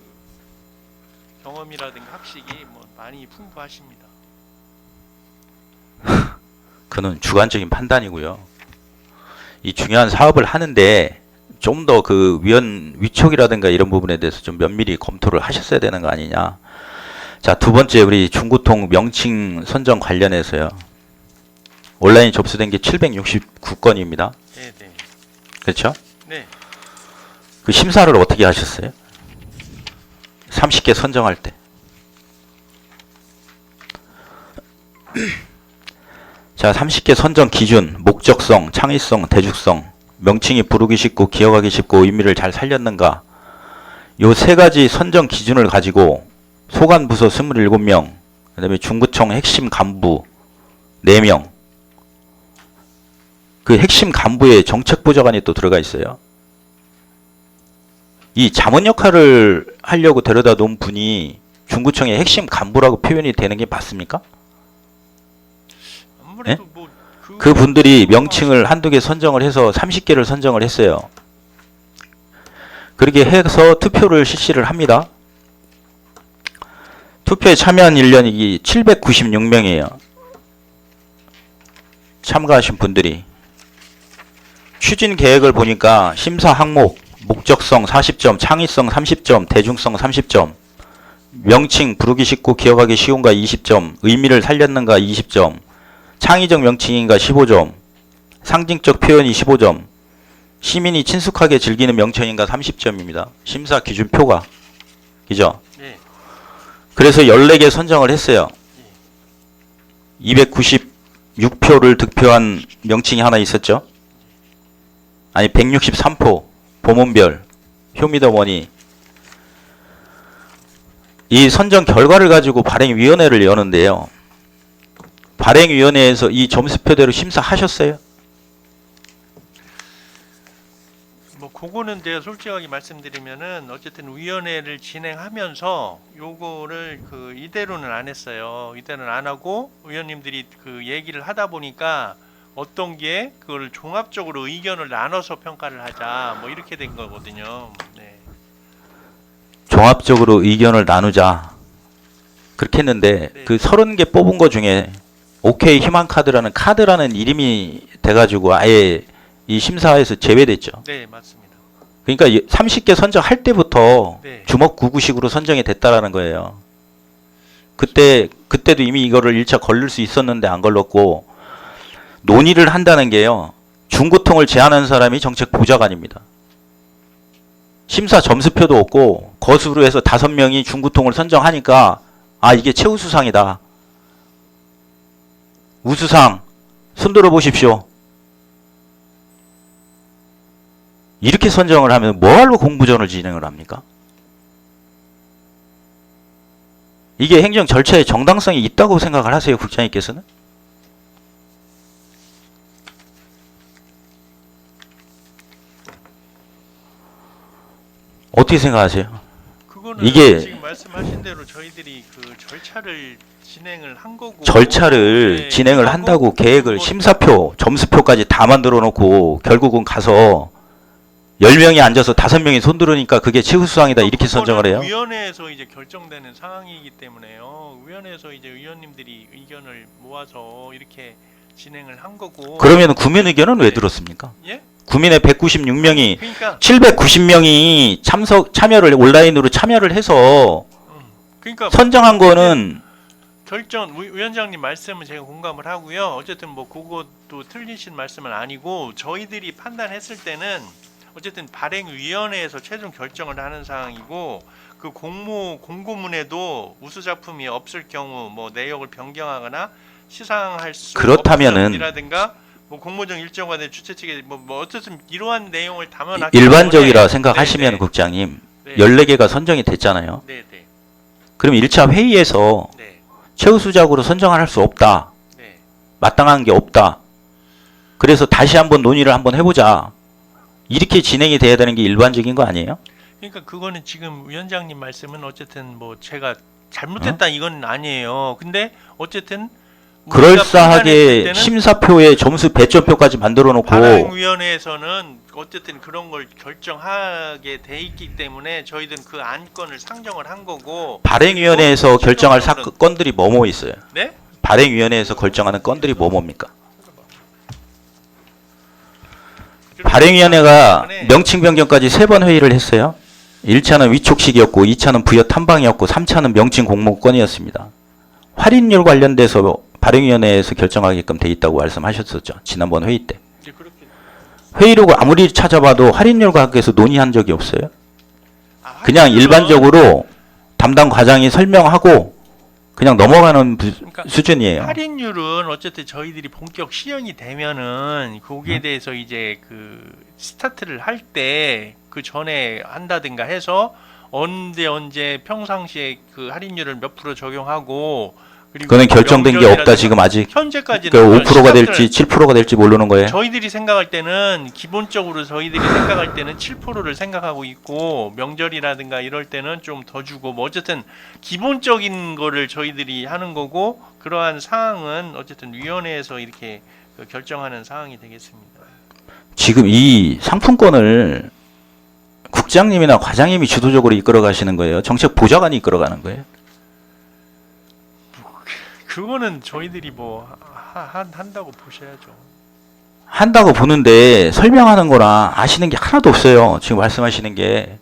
경험이라든가 학식이 뭐 많이 풍부하십니다. 그는 주관적인 판단이고요. 이 중요한 사업을 하는데 좀 더 그 위원 위촉이라든가 이런 부분에 대해서 좀 면밀히 검토를 하셨어야 되는 거 아니냐. 자, 두 번째 우리 중구통 명칭 선정 관련해서요. 온라인 접수된 게 769건입니다. 네, 네. 그렇죠? 네. 그 심사를 어떻게 하셨어요? 30개 선정할 때. 자, 30개 선정 기준, 목적성, 창의성, 대중성, 명칭이 부르기 쉽고 기억하기 쉽고 의미를 잘 살렸는가. 요 3가지 선정 기준을 가지고 소관부서 27명, 그 다음에 중구청 핵심 간부 4명, 그 핵심 간부에 정책보좌관이 또 들어가 있어요. 이 자문 역할을 하려고 데려다 놓은 분이 중구청의 핵심 간부라고 표현이 되는 게 맞습니까? 아무래도 뭐 그 분들이 명칭을 한두 개 선정을 해서 30개를 선정을 했어요. 그렇게 해서 투표를 실시를 합니다. 투표에 참여한 인력이 796명이에요. 참가하신 분들이. 추진 계획을 보니까 심사 항목, 목적성 40점, 창의성 30점, 대중성 30점, 명칭 부르기 쉽고 기억하기 쉬운가 20점, 의미를 살렸는가 20점, 창의적 명칭인가 15점, 상징적 표현이 15점, 시민이 친숙하게 즐기는 명칭인가 30점입니다. 심사 기준표가. 그죠? 네. 그래서 14개 선정을 했어요. 296표를 득표한 명칭이 하나 있었죠. 아니 163포 보문별 효미더머니 이 선정 결과를 가지고 발행위원회를 여는데요. 발행위원회에서 이 점수표대로 심사하셨어요? 뭐 그거는 제가 솔직하게 말씀드리면은 어쨌든 위원회를 진행하면서 요거를 그 이대로는 안 했어요. 이대로는 안 하고 의원님들이 그 얘기를 하다 보니까 어떤 게 그걸 종합적으로 의견을 나눠서 평가를 하자 뭐 이렇게 된 거거든요. 네. 종합적으로 의견을 나누자 그렇게 했는데 네. 그 30개 뽑은 거 중에 OK 희망카드라는 카드라는 이름이 돼가지고 아예 이 심사에서 제외됐죠. 네, 맞습니다. 그러니까 30개 선정할 때부터 네. 주먹 구구식으로 선정이 됐다라는 거예요. 그때도 이미 이거를 1차 걸릴 수 있었는데 안 걸렸고 논의를 한다는 게요. 중고통을 제안한 사람이 정책 보좌관입니다. 심사 점수표도 없고 거수로 해서 5명이 중구통을 선정하니까 아 이게 최우수상이다. 우수상 손들어 보십시오. 이렇게 선정을 하면 뭐하러 공부전을 진행을 합니까? 이게 행정 절차에 정당성이 있다고 생각을 하세요, 국장님께서는? 어떻게 생각하세요? 그거는 이게- 지금 말씀하신 대로 저희들이 그 절차를 진행을 한 거고 절차를 네, 진행을 하고 한다고 계획을 그거- 심사표, 점수표까지 다 만들어 놓고 결국은 가서 10명이 앉아서 5명이 손들으니까 그게 최우수상이다 이렇게 선정을 해요? 위원회에서 이제 결정되는 상황이기 때문에요. 위원회에서 이제 의원님들이 의견을 모아서 이렇게 진행을 한 거고. 그러면 국민 의견은 왜 네. 들었습니까? 예? 국민의 196명이 그러니까 790명이 참여를 온라인으로 참여를 해서 그러니까 선정한 거는 위원장님 말씀은 제가 공감을 하고요. 어쨌든 뭐 그것도 틀리신 말씀은 아니고 저희들이 판단했을 때는 어쨌든 발행위원회에서 최종 결정을 하는 상황이고 그 공고문에도 우수 작품이 없을 경우 뭐 내역을 변경하거나 시상할 수 그렇다면은 없음이라든가 뭐 공모전 일정화된 주최 측에 뭐 어쨌든 이러한 내용을 담아놨기 일반적이라 때문에 생각하시면 네, 국장님 네. 14개가 선정이 됐잖아요. 네, 네, 그럼 1차 회의에서 네, 최우수작으로 선정을 할 수 없다. 네. 마땅한 게 없다. 그래서 다시 한번 논의를 한번 해보자. 이렇게 진행이 돼야 되는 게 일반적인 거 아니에요? 그러니까 그거는 지금 위원장님 말씀은 어쨌든 뭐 제가 잘못했다 이건 아니에요. 근데 어쨌든 우리가 판단했을 그럴싸하게 때는 심사표에 점수 배점표까지 만들어 놓고 발행위원회에서는 어쨌든 그런 걸 결정하게 돼 있기 때문에 저희들은 그 안건을 상정을 한 거고. 발행위원회에서 그리고 결정할 최종적으로는- 건들이 뭐뭐 있어요? 네? 발행위원회에서 결정하는 건들이 뭐뭡니까? 발행위원회가 명칭 변경까지 3번 회의를 했어요. 1차는 위촉식이었고 2차는 부여 탐방이었고 3차는 명칭 공모권이었습니다. 할인율 관련돼서 발행위원회에서 결정하게끔 돼 있다고 말씀하셨었죠. 지난번 회의 때. 이제 그렇게 회의록을 아무리 찾아봐도 할인율 관계에서 논의한 적이 없어요. 그냥 할인율은 일반적으로 담당 과장이 설명하고 그냥 넘어가는 그러니까 수준이에요. 할인율은 어쨌든 저희들이 본격 시행이 되면은 거기에 대해서 이제 그 스타트를 할 때 그 전에 한다든가 해서 언제 평상시에 그 할인율을 몇 프로 적용하고 그리고 그거는 결정된 게 없다 명절이라든가 지금 아직. 현재까지는 그러니까 5%가 시작들을 될지 7%가 될지 모르는 거예요. 저희들이 생각할 때는 기본적으로 저희들이 생각할 때는 7%를 생각하고 있고 명절이라든가 이럴 때는 좀 더 주고 뭐 어쨌든 기본적인 거를 저희들이 하는 거고 그러한 사항은 어쨌든 위원회에서 이렇게 그 결정하는 사항이 되겠습니다. 지금 이 상품권을 국장님이나 과장님이 주도적으로 이끌어 가시는 거예요. 정책 보좌관이 이끌어 가는 거예요. 그거는 저희들이 뭐 한다고 보셔야죠. 한다고 보는데 설명하는 거랑 아시는 게 하나도 없어요. 지금 말씀하시는 게.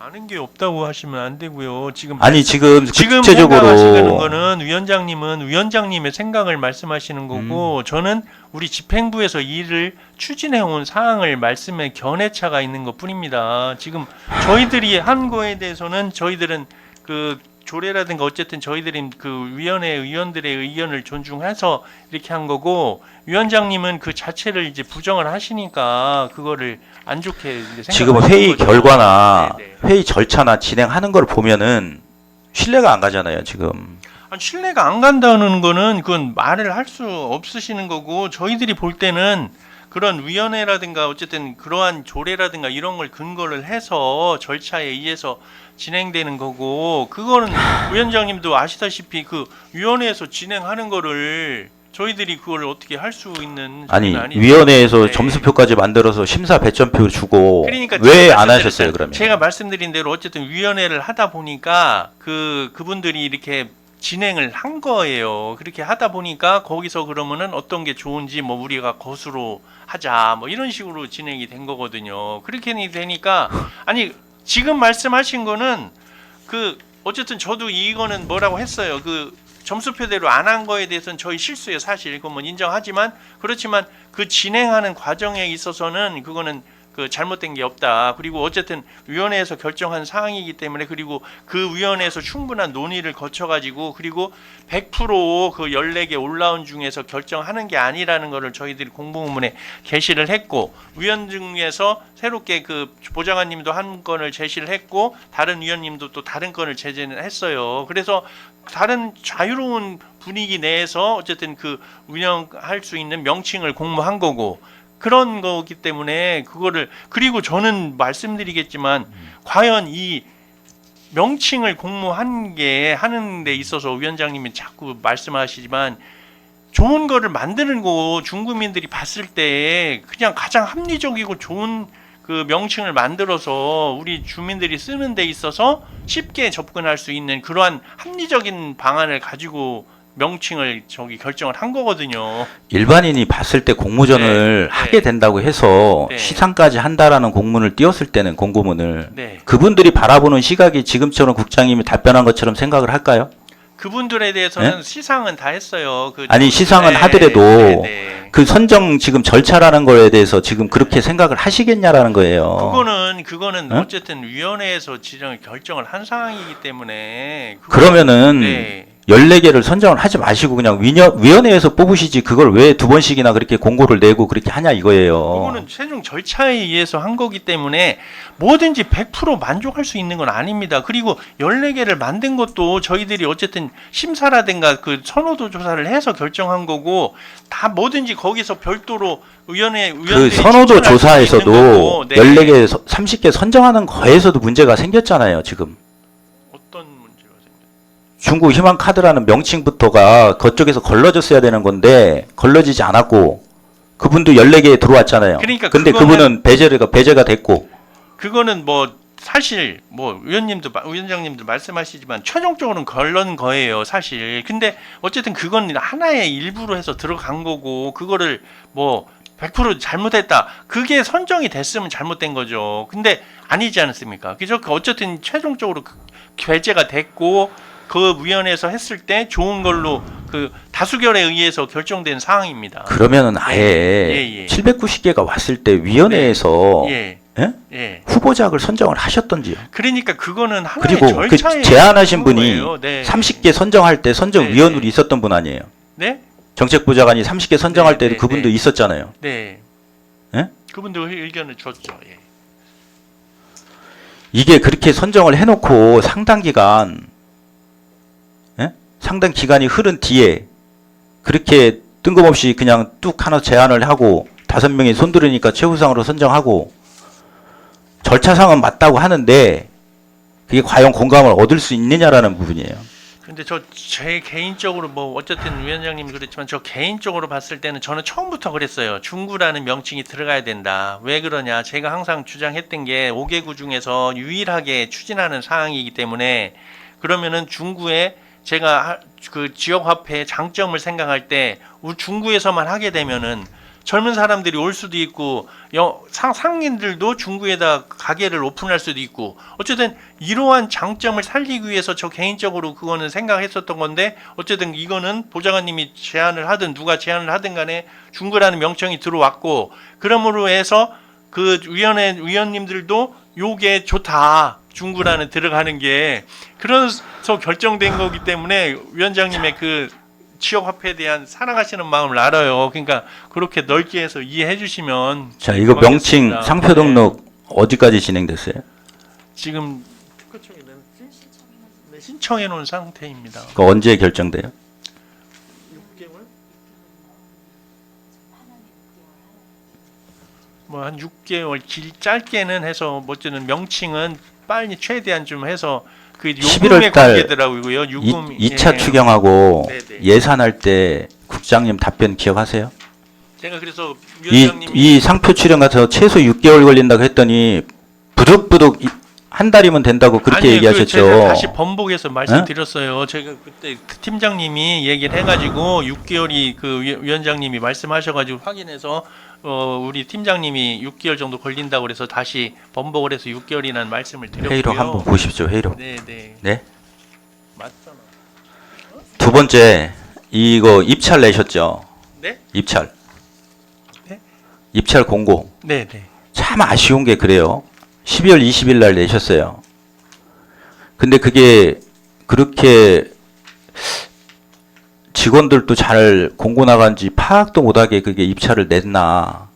아는 게 없다고 하시면 안 되고요. 지금 아니 지금 생각하시는 구체적으로 거는 위원장님은 위원장님의 생각을 말씀하시는 거고 저는 우리 집행부에서 일을 추진해 온 사항을 말씀에 견해차가 있는 것뿐입니다. 지금 저희들이 한 거에 대해서는 저희들은 그 조례라든가 어쨌든 저희들이 그 위원회 의원들의 의견을 존중해서 이렇게 한 거고 위원장님은 그 자체를 이제 부정을 하시니까 그거를 안 좋게 이제 지금 생각하시는 회의 거죠. 결과나 네, 네. 회의 절차나 진행하는 걸 보면은 신뢰가 안 가잖아요, 지금. 아니, 신뢰가 안 간다는 거는 그건 말을 할 수 없으시는 거고 저희들이 볼 때는 그런 위원회라든가 어쨌든 그러한 조례라든가 이런 걸 근거를 해서 절차에 의해서 진행되는 거고 그거는 위원장님도 아시다시피 그 위원회에서 진행하는 거를 저희들이 그걸 어떻게 할 수 있는 아니, 소리는 아니죠. 위원회에서 네. 점수표까지 만들어서 심사 배점표 주고 그러니까 왜 제가 안 말씀드린 하셨어요, 대로- 그러면? 제가 말씀드린 대로 어쨌든 위원회를 하다 보니까 그분들이 이렇게 진행을 한 거예요. 그렇게 하다 보니까 거기서 그러면은 어떤 게 좋은지 뭐 우리가 거수로 하자 뭐 이런 식으로 진행이 된 거거든요. 그렇게 되니까 아니 지금 말씀하신 거는 그 어쨌든 저도 이거는 뭐라고 했어요. 그 점수표대로 안 한 거에 대해서는 저희 실수예요, 사실. 그건 뭐 인정하지만 그렇지만 그 진행하는 과정에 있어서는 그거는 그 잘못된 게 없다. 그리고 어쨌든 위원회에서 결정한 사항이기 때문에 그리고 그 위원회에서 충분한 논의를 거쳐가지고 그리고 100%그 14개 올라온 중에서 결정하는 게 아니라는 거를 저희들이 공보문에 게시를 했고 위원 중에서 새롭게 그 보좌관님도 한 건을 제시를 했고 다른 위원님도 또 다른 건을 제시를 했어요. 그래서 다른 자유로운 분위기 내에서 어쨌든 그 운영할 수 있는 명칭을 공모한 거고 그런 거기 때문에 그거를 그리고 저는 말씀드리겠지만 과연 이 명칭을 공모한 게 하는 데 있어서 위원장님이 자꾸 말씀하시지만 좋은 거를 만드는 거 중국민들이 봤을 때 그냥 가장 합리적이고 좋은 그 명칭을 만들어서 우리 주민들이 쓰는 데 있어서 쉽게 접근할 수 있는 그러한 합리적인 방안을 가지고 명칭을 결정을 한 거거든요. 일반인이 봤을 때 공모전을 네, 하게 네. 된다고 해서 네. 시상까지 한다라는 공문을 띄웠을 때는 공고문을 네. 그분들이 바라보는 시각이 지금처럼 국장님이 답변한 것처럼 생각을 할까요? 그분들에 대해서는 시상은 다 했어요. 그 아니, 시상은 하더라도 그 선정 지금 절차라는 거에 대해서 지금 그렇게 생각을 하시겠냐라는 거예요. 그거는 어? 어쨌든 위원회에서 결정을 한 상황이기 때문에 그러면은 네. 14개를 선정을 하지 마시고 그냥 위원회에서 뽑으시지 그걸 왜 두 번씩이나 그렇게 공고를 내고 그렇게 하냐 이거예요. 그거는 최종 절차에 의해서 한 거기 때문에 뭐든지 100% 만족할 수 있는 건 아닙니다. 그리고 14개를 만든 것도 저희들이 어쨌든 심사라든가 그 선호도 조사를 해서 결정한 거고 다 뭐든지 거기서 별도로 그 위원들이 선호도 추천할 수 있는 조사에서도 거고, 네. 14개, 30개 선정하는 거에서도 문제가 생겼잖아요, 지금. 어떤 문제가 생겼어요? 중국 희망카드라는 명칭부터가 그쪽에서 걸러졌어야 되는 건데 걸러지지 않았고 그분도 14개에 들어왔잖아요. 그러니까 근데 그분은 배제가 됐고 그거는 뭐 사실 뭐 위원장님도 말씀하시지만 최종적으로는 걸른 거예요, 사실. 근데 어쨌든 그건 하나의 일부로 해서 들어간 거고 그거를 뭐 100% 잘못했다. 그게 선정이 됐으면 잘못된 거죠. 근데 아니지 않습니까? 그죠? 어쨌든 최종적으로 배제가 됐고 그 위원회에서 했을 때 좋은 걸로 그 다수결에 의해서 결정된 사항입니다. 그러면은 아예 예, 예. 790개가 왔을 때 위원회에서 예. 예? 예. 후보작을 선정을 하셨던지요. 그러니까 그거는 하나의 그리고 그 절차에 제안하신 분이 거예요. 네. 30개 선정할 때 선정위원으로 네. 있었던 분 아니에요. 네? 정책부장관이 30개 선정할 네, 때도 네, 그분도 네. 있었잖아요. 네. 예? 그분도 의견을 줬죠. 예. 이게 그렇게 선정을 해놓고 상당 기간 상당 기간이 흐른 뒤에 그렇게 뜬금없이 그냥 뚝 하나 제안을 하고 5명이 손들으니까 최우상으로 선정하고 절차상은 맞다고 하는데 그게 과연 공감을 얻을 수 있느냐라는 부분이에요. 근데 제 개인적으로 뭐 어쨌든 위원장님이 그랬지만 저 개인적으로 봤을 때는 저는 처음부터 그랬어요. 중구라는 명칭이 들어가야 된다. 왜 그러냐? 제가 항상 주장했던 게 5개구 중에서 유일하게 추진하는 사항이기 때문에 그러면은 중구에 제가 그 지역화폐의 장점을 생각할 때 우리 중구에서만 하게 되면은 젊은 사람들이 올 수도 있고 상인들도 중구에다 가게를 오픈할 수도 있고 어쨌든 이러한 장점을 살리기 위해서 저 개인적으로 그거는 생각했었던 건데 어쨌든 이거는 보좌관님이 제안을 하든 누가 제안을 하든 간에 중구라는 명칭이 들어왔고 그러므로 해서 그 위원님들도 요게 좋다. 중구라는 들어가는 게 그래서 결정된 거기 때문에 위원장님의 그 지역 화폐에 대한 사랑하시는 마음을 알아요. 그러니까 그렇게 넓게 해서 이해해 주시면 자, 이거 명칭 고맙겠습니다. 상표 등록 어디까지 진행됐어요? 지금 특허청에는 신청해 놓은 상태입니다. 그 언제 결정돼요? 6개월? 뭐 한 6개월 짧게는 해서 뭐지는 명칭은 빨리 최대한 좀 해서 그 11월 요금에 달 관계더라고요. 요금 2차 예. 추경하고 네네. 예산할 때 국장님 답변 기억하세요? 제가 그래서 위원장님이 이 상표 출연 가서 최소 6개월 걸린다고 했더니 부득부득 한 달이면 된다고 그렇게 아니요, 얘기하셨죠. 제가 다시 번복해서 말씀드렸어요. 제가 그때 그 팀장님이 얘기를 해가지고 6개월이 그 위원장님이 말씀하셔가지고 확인해서 우리 팀장님이 6개월 정도 걸린다고 그래서 다시 번복을 해서 6개월이라는 말씀을 드렸고요. 회의록 한번 보십시오. 회의록. 네네. 네. 맞잖아. 두 번째 이거 입찰 내셨죠? 네? 입찰. 네? 입찰 공고. 네네. 참 아쉬운 게 그래요. 12월 20일 날 내셨어요. 근데 그게 그렇게 직원들도 잘 공고 나간지 파악도 못하게 그게 입찰을 냈나.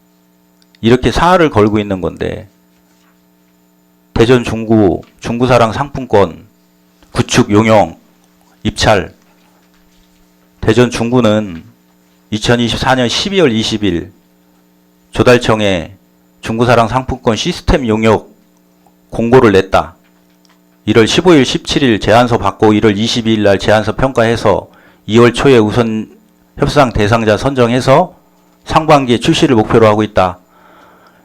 이렇게 사활을 걸고 있는 건데 대전 중구, 중구사랑 상품권, 구축 용역, 입찰. 대전 중구는 2024년 12월 20일 조달청에 중구사랑 상품권 시스템 용역 공고를 냈다. 1월 15일, 17일 제안서 받고 1월 22일 날 제안서 평가해서 2월 초에 우선 협상 대상자 선정해서 상반기에 출시를 목표로 하고 있다.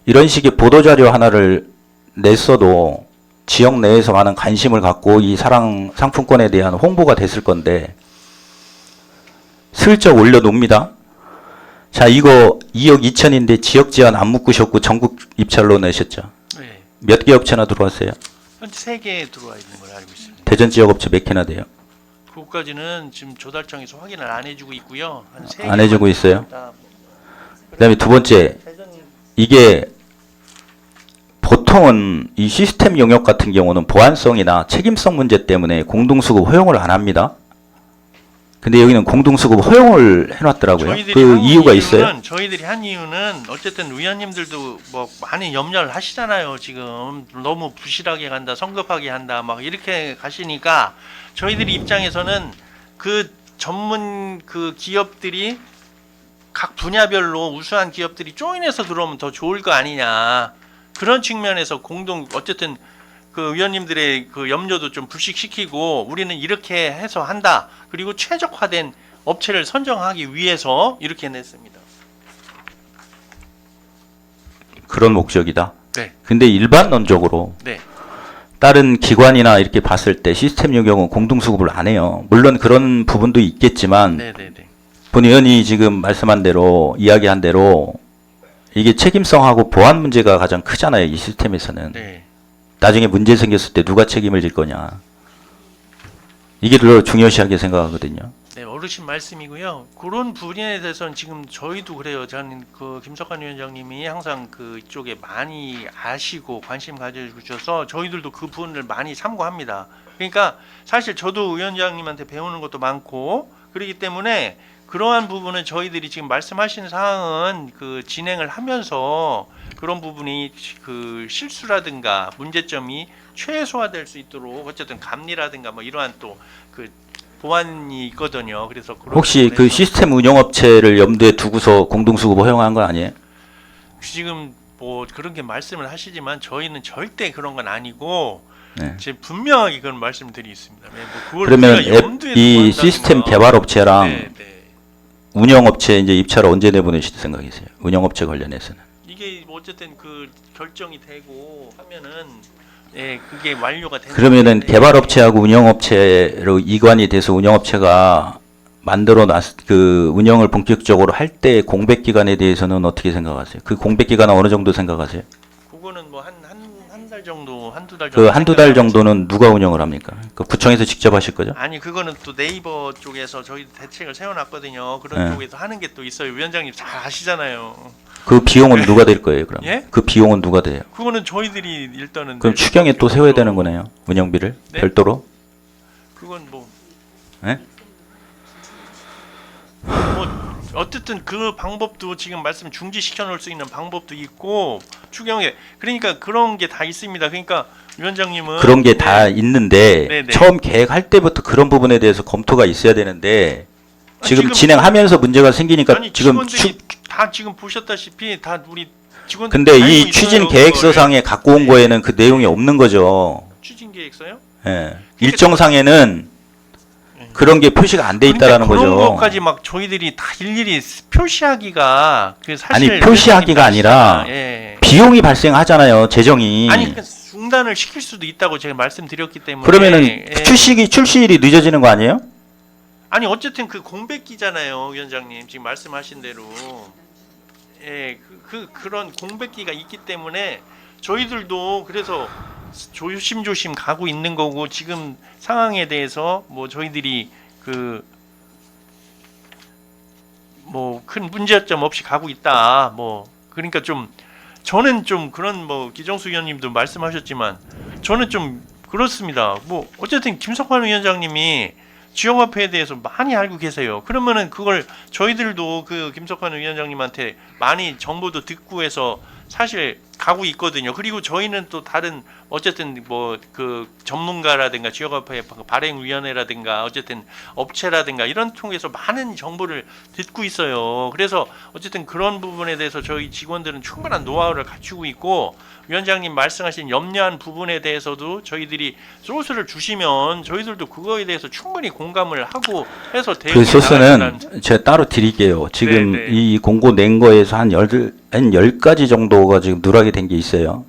이런 식의 보도자료 하나를 냈어도 지역 내에서 많은 관심을 갖고 이 사랑 상품권에 대한 홍보가 됐을 건데 슬쩍 올려놓습니다. 자, 이거 2억 2천인데 지역 제한 안 묶으셨고 전국 입찰로 내셨죠. 네. 몇 개 업체나 들어왔어요? 현재 3개 들어와 있는 걸 알고 있습니다. 대전 지역 업체 몇 개나 돼요? 그것까지는 지금 조달청에서 확인을 안 해주고 있고요. 한 3개 안 해주고 있어요? 다 그다음에 두 번째, 이게 보통은 이 시스템 용역 같은 경우는 보안성이나 책임성 문제 때문에 공동수급 허용을 안 합니다. 근데 여기는 공동수급 허용을 해놨더라고요. 그 이유가 있어요? 저희들이 한 이유는 어쨌든 위원님들도 뭐 많이 염려를 하시잖아요. 지금 너무 부실하게 간다, 성급하게 한다, 막 이렇게 가시니까 저희들이 입장에서는 그 전문 그 기업들이 각 분야별로 우수한 기업들이 조인해서 들어오면 더 좋을 거 아니냐. 그런 측면에서 어쨌든 그 위원님들의 그 염려도 좀 불식시키고 우리는 이렇게 해서 한다. 그리고 최적화된 업체를 선정하기 위해서 이렇게 냈습니다. 그런 목적이다. 네. 근데 일반론적으로 네. 다른 기관이나 이렇게 봤을 때 시스템 용역은 공동수급을 안 해요. 물론 그런 부분도 있겠지만 네네네. 본 의원이 지금 말씀한 대로 이야기한 대로 이게 책임성하고 보안 문제가 가장 크잖아요. 이 시스템에서는. 네. 나중에 문제 생겼을 때 누가 책임을 질 거냐. 이게 더 중요시하게 생각하거든요. 네, 어르신 말씀이고요. 그런 분야에 대해서는 지금 저희도 그래요. 저는 그 김석환 위원장님이 항상 그 이쪽에 많이 아시고 관심 가져주셔서 저희들도 그 부분을 많이 참고합니다. 그러니까 사실 저도 위원장님한테 배우는 것도 많고 그렇기 때문에 그러한 부분은 저희들이 지금 말씀하신 사항은 그 진행을 하면서 그런 부분이 그 실수라든가 문제점이 최소화될 수 있도록 어쨌든 감리라든가 뭐 이러한 또 그 보완이 있거든요. 그래서 그런 혹시 그 부분에서 시스템 운영업체를 염두에 두고서 공동수급 허용한 거 아니에요? 지금 뭐 그런 게 말씀을 하시지만 저희는 절대 그런 건 아니고 네. 제가 분명하게 그런 말씀드리겠습니다. 네, 뭐 그걸 그러면 우리가 염두에 두고 이 한다는 시스템 건- 개발업체랑 네, 네. 운영업체 이제 입찰을 언제 내보내실 생각이세요? 운영업체 관련해서는. 이게 뭐 어쨌든 그 결정이 되고 하면은 예 그게 완료가 되는 그러면은 건데 개발업체하고 운영업체로 이관이 돼서 운영업체가 만들어 그 운영을 본격적으로 할 때 공백 기간에 대해서는 어떻게 생각하세요? 그 공백 기간은 어느 정도 생각하세요? 그거는 뭐 한 달 정도 한두 달 정도 그 한두 달 생각하면서- 정도는 누가 운영을 합니까? 그 구청에서 직접 하실 거죠? 아니 그거는 또 네이버 쪽에서 저희 대책을 세워놨거든요. 그런 네. 쪽에서 하는 게 또 있어요. 위원장님 잘 아시잖아요. 그 비용은 누가 될 거예요, 그럼? 예? 그 비용은 누가 돼요? 그거는 저희들이 일단은 그럼 낼 추경에 수밖에 또 세워야 없죠. 되는 거네요. 운영비를 네? 별도로. 그건 뭐 예? 어쨌든 그 방법도 지금 말씀 중지시켜 놓을 수 있는 방법도 있고 추경에 그러니까 그런 게 다 있습니다. 그러니까 위원장님은 그런 게 다 있는데 네, 네. 처음 계획할 때부터 그런 부분에 대해서 검토가 있어야 되는데 지금 지금 진행하면서 문제가 생기니까 아니 지금 직원들이 다 지금 보셨다시피 다 우리 직원들 근데 알고 이 있어요, 추진 그거를. 계획서상에 갖고 온 네. 거에는 그 내용이 없는 거죠. 추진 계획서요? 예. 일정상에는 그런 게 표시가 안 돼 있다라는 그런 거죠. 것까지 막 저희들이 다 일일이 표시하기가 그 사실 아니, 표시하기가 아니라 예. 비용이 발생하잖아요. 재정이. 아니 그 중단을 시킬 수도 있다고 제가 말씀드렸기 때문에 그러면은 예. 출시일이 늦어지는 거 아니에요? 아니 어쨌든 그 공백기잖아요, 위원장님 지금 말씀하신 대로 예, 그런 공백기가 있기 때문에 저희들도 그래서 조심조심 가고 있는 거고 지금 상황에 대해서 뭐 저희들이 그 뭐 큰 문제점 없이 가고 있다. 뭐 그러니까 좀 저는 좀 그런 뭐 기정수 위원님도 말씀하셨지만 저는 좀 그렇습니다. 뭐 어쨌든 김석환 위원장님이 지역화폐에 대해서 많이 알고 계세요. 그러면은 그걸 저희들도 그 김석환 위원장님한테 많이 정보도 듣고 해서 사실 가고 있거든요. 그리고 저희는 또 다른 어쨌든 뭐 그 전문가라든가 지역화폐 발행위원회라든가 어쨌든 업체라든가 이런 통해서 많은 정보를 듣고 있어요. 그래서 어쨌든 그런 부분에 대해서 저희 직원들은 충분한 노하우를 갖추고 있고 위원장님 말씀하신 염려한 부분에 대해서도 저희들이 소스를 주시면 저희들도 그거에 대해서 충분히 공감을 하고 해서 그 대응해 소스는 나가는 제가 따로 드릴게요. 지금 네, 네. 이 공고 낸 거에서 한 10가지 정도가 지금 누락이 된 게 있어요.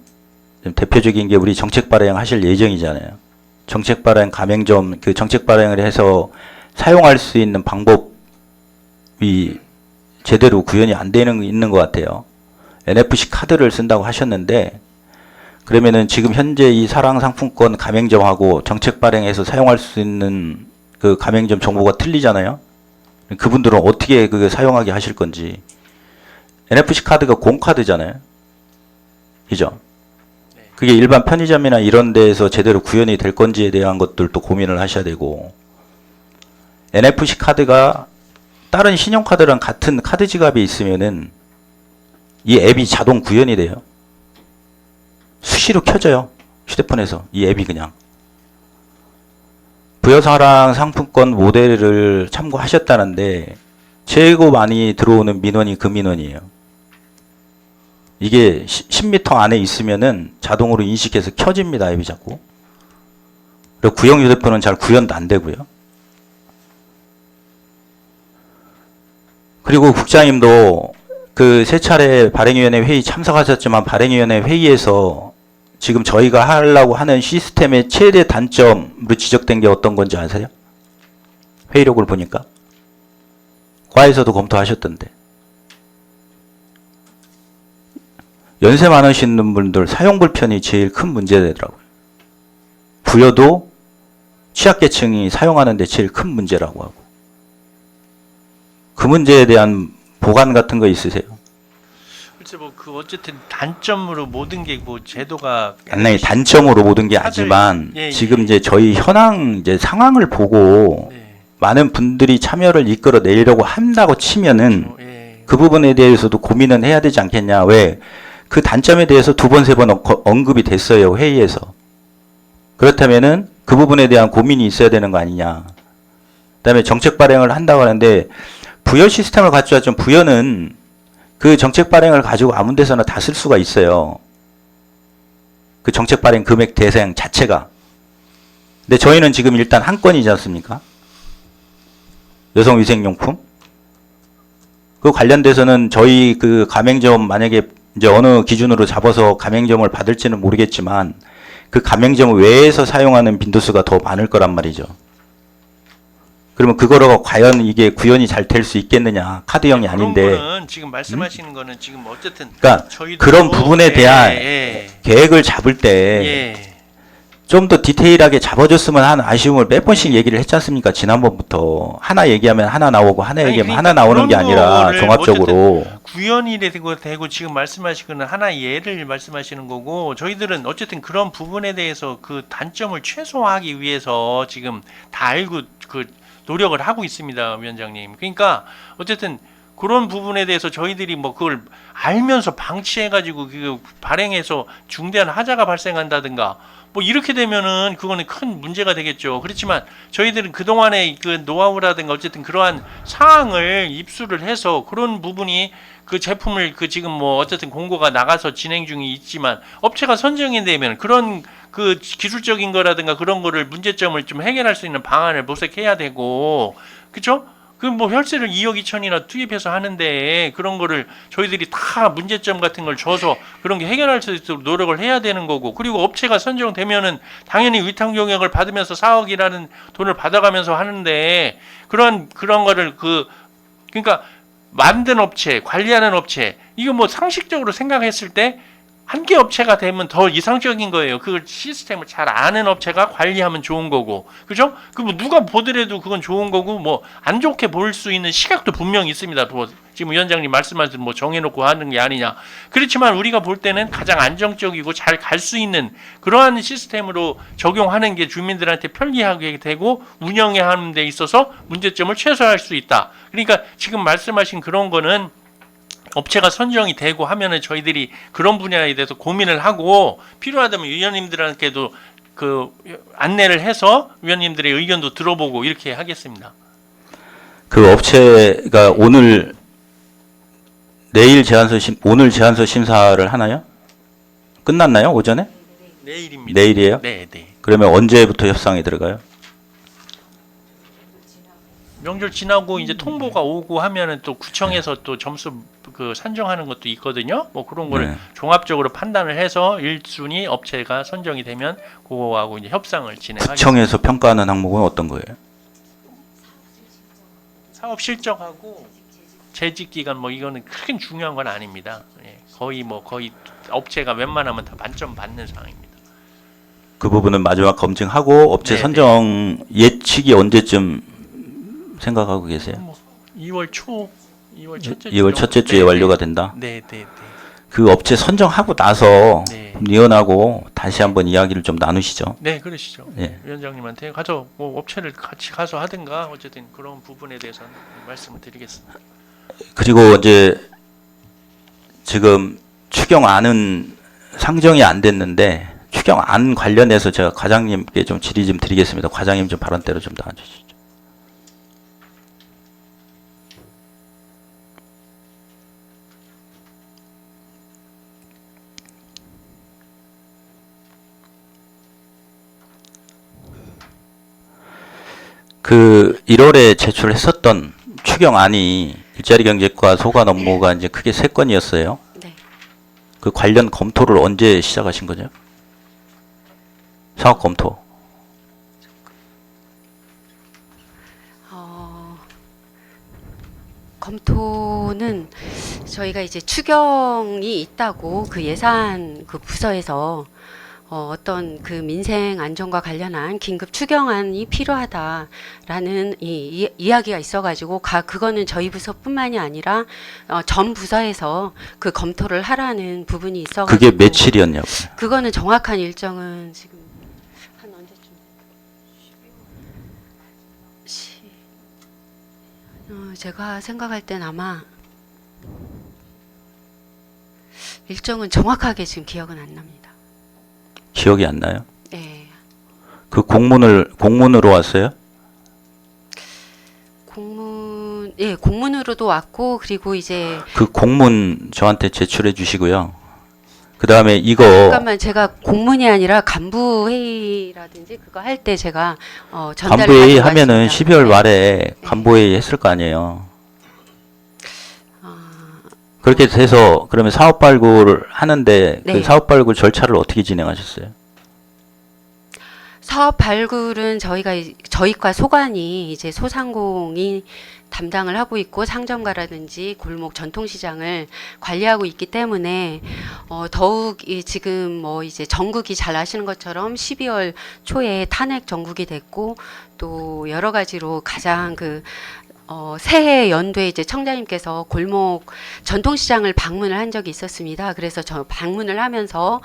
지금 대표적인 게 우리 정책 발행 하실 예정이잖아요. 정책 발행 가맹점 그 정책 발행을 해서 사용할 수 있는 방법이 제대로 구현이 안 되는 있는 것 같아요. NFC 카드를 쓴다고 하셨는데 그러면은 지금 현재 이 사랑 상품권 가맹점하고 정책 발행해서 사용할 수 있는 그 가맹점 정보가 틀리잖아요. 그분들은 어떻게 그 사용하게 하실 건지. NFC 카드가 공카드잖아요. 그죠? 그게 일반 편의점이나 이런 데에서 제대로 구현이 될 건지에 대한 것들도 고민을 하셔야 되고 NFC 카드가 다른 신용카드랑 같은 카드 지갑이 있으면은 이 앱이 자동 구현이 돼요. 수시로 켜져요. 휴대폰에서 이 앱이 그냥. 부여사랑 상품권 모델을 참고하셨다는데 최고 많이 들어오는 민원이 그 민원이에요. 이게 10m 안에 있으면은 자동으로 인식해서 켜집니다. 앱이 자꾸. 그리고 구형 휴대폰은 잘 구현도 안 되고요. 그리고 국장님도 그 세 차례 발행위원회 회의 참석하셨지만 발행위원회 회의에서 지금 저희가 하려고 하는 시스템의 최대 단점으로 지적된 게 어떤 건지 아세요? 회의록을 보니까. 과에서도 검토하셨던데. 연세 많으신 분들 사용 불편이 제일 큰 문제되더라고요. 부여도 취약계층이 사용하는 데 제일 큰 문제라고 하고. 그 문제에 대한 보관 같은 거 있으세요? 글쎄 뭐 그 어쨌든 단점으로 모든 게 뭐 제도가 아니, 단점으로 모든 게 다들- 아니지만 예, 예. 지금 이제 저희 현황 이제 상황을 보고 네. 많은 분들이 참여를 이끌어 내려고 한다고 치면은 예. 그 부분에 대해서도 고민은 해야 되지 않겠냐. 왜? 그 단점에 대해서 두 번, 세 번 언급이 됐어요. 회의에서. 그렇다면은 그 부분에 대한 고민이 있어야 되는 거 아니냐. 그다음에 정책 발행을 한다고 하는데 부여 시스템을 갖춰야죠. 부여는 그 정책 발행을 가지고 아무 데서나 다 쓸 수가 있어요. 그 정책 발행 금액 대상 자체가. 근데 저희는 지금 일단 한 건이지 않습니까? 여성위생용품. 그 관련돼서는 저희 그 가맹점 만약에 이제 어느 기준으로 잡아서 가맹점을 받을지는 모르겠지만 그 가맹점 외에서 사용하는 빈도수가 더 많을 거란 말이죠. 그러면 그거로 과연 이게 구현이 잘 될 수 있겠느냐. 카드형이 아닌데. 그런 거는 지금 말씀하시는 거는 지금 어쨌든 그러니까 저희도 그런 부분에 대한 예, 계획을 잡을 때 예. 좀 더 디테일하게 잡아줬으면 하는 아쉬움을 몇 번씩 얘기를 했지 않습니까? 지난번부터 하나 얘기하면 하나 나오고 하나 아니, 얘기하면 그러니까 하나 나오는 게 그런 아니라 거를 종합적으로 구현이 되고 지금 말씀하신 거는 하나의 예를 말씀하시는 거고, 저희들은 어쨌든 그런 부분에 대해서 그 단점을 최소화하기 위해서 지금 다 알고 그 노력을 하고 있습니다, 위원장님. 그러니까 어쨌든 그런 부분에 대해서 저희들이 뭐 그걸 알면서 방치해가지고 그 발행해서 중대한 하자가 발생한다든가 뭐 이렇게 되면은 그거는 큰 문제가 되겠죠. 그렇지만 저희들은 그동안의 그 노하우라든가 어쨌든 그러한 사항을 입수를 해서 그런 부분이 그 제품을 그 지금 뭐 어쨌든 공고가 나가서 진행 중이 있지만 업체가 선정이 되면 그런 그 기술적인 거라든가 그런 거를 문제점을 좀 해결할 수 있는 방안을 모색해야 되고, 그렇죠? 그 뭐 혈세를 2억 2천이나 투입해서 하는데 그런 거를 저희들이 다 문제점 같은 걸 줘서 그런 게 해결할 수 있도록 노력을 해야 되는 거고, 그리고 업체가 선정되면은 당연히 위탁 용역을 받으면서 4억이라는 돈을 받아가면서 하는데 그런 거를 그러니까 만든 업체, 관리하는 업체, 이거 뭐 상식적으로 생각했을 때 한 개 업체가 되면 더 이상적인 거예요. 그 시스템을 잘 아는 업체가 관리하면 좋은 거고, 그죠? 그 뭐 누가 보더라도 그건 좋은 거고, 뭐 안 좋게 볼 수 있는 시각도 분명히 있습니다. 뭐 지금 위원장님 말씀하신 뭐 정해놓고 하는 게 아니냐. 그렇지만 우리가 볼 때는 가장 안정적이고 잘 갈 수 있는 그러한 시스템으로 적용하는 게 주민들한테 편리하게 되고 운영에 하는 데 있어서 문제점을 최소화할 수 있다. 그러니까 지금 말씀하신 그런 거는 업체가 선정이 되고 하면은 저희들이 그런 분야에 대해서 고민을 하고 필요하다면 위원님들한테도 그 안내를 해서 위원님들의 의견도 들어보고 이렇게 하겠습니다. 그 업체가 내일 오늘 제안서 심사를 하나요? 끝났나요? 오전에? 내일입니다. 내일이에요? 네, 네. 그러면 언제부터 협상이 들어가요? 명절 지나고 이제 통보가 오고 하면은 또 구청에서 또 점수 그 산정하는 것도 있거든요. 뭐 그런 거를 네. 종합적으로 판단을 해서 1순위 업체가 선정이 되면 그거하고 이제 협상을 진행하겠습니다. 구청에서 평가하는 항목은 어떤 거예요? 사업 실적하고 재직 기간 뭐 이거는 크게 중요한 건 아닙니다. 예, 거의 업체가 웬만하면 다 만점 받는 상황입니다. 그 부분은 마지막 검증하고 업체 네, 선정 예측이 언제쯤 생각하고 계세요? 뭐 2월 첫째 2월 첫째 주에 완료가 된다. 네, 네, 네. 그 업체 선정하고 나서 네. 위원하고 다시 한번 이야기를 좀 나누시죠. 네, 그러시죠. 예. 위원장님한테 가서 뭐 업체를 같이 가서 하든가 어쨌든 그런 부분에 대해서는 말씀을 드리겠습니다. 그리고 이제 지금 추경안은 상정이 안 됐는데 추경안 관련해서 제가 과장님께 좀 질의 좀 드리겠습니다. 과장님 좀 발언대로 좀 나와주시죠. 그 1월에 제출했었던 추경안이 일자리 경제과 소관 업무가 이제 크게 3건이었어요. 네. 그 관련 검토를 언제 시작하신 거죠? 사업 검토. 검토는 저희가 이제 추경이 있다고 그 예산 그 부서에서 어떤 그 민생 안전과 관련한 긴급 추경안이 필요하다라는 이야기가 있어가지고 그거는 저희 부서뿐만이 아니라 전 부서에서 그 검토를 하라는 부분이 있어가지고 그게 며칠이었냐고요? 그거는 정확한 일정은 지금 한 언제쯤 제가 생각할 땐 아마 일정은 정확하게 지금 기억은 안 납니다. 기억이 안 나요? 네. 그 공문으로 왔어요? 공문으로도 왔고 그리고 이제 그 공문 저한테 제출해 주시고요. 그 다음에 이거 잠깐만 제가 공문이 아니라 간부 회의라든지 그거 할 때 제가 전달을 간부회의 가지고 하면은 왔습니다. 12월 말에 간부회의 했을 거 아니에요. 그렇게 돼서 그러면 사업 발굴을 하는데 네. 그 사업 발굴 절차를 어떻게 진행하셨어요? 사업 발굴은 저희과 소관이 이제 소상공이 담당을 하고 있고 상점가라든지 골목 전통시장을 관리하고 있기 때문에 더욱 지금 뭐 이제 전국이 잘 아시는 것처럼 12월 초에 탄핵 전국이 됐고 또 여러 가지로 가장 새해 연도에 이제 청장님께서 골목 전통시장을 방문을 한 적이 있었습니다. 그래서 저 방문을 하면서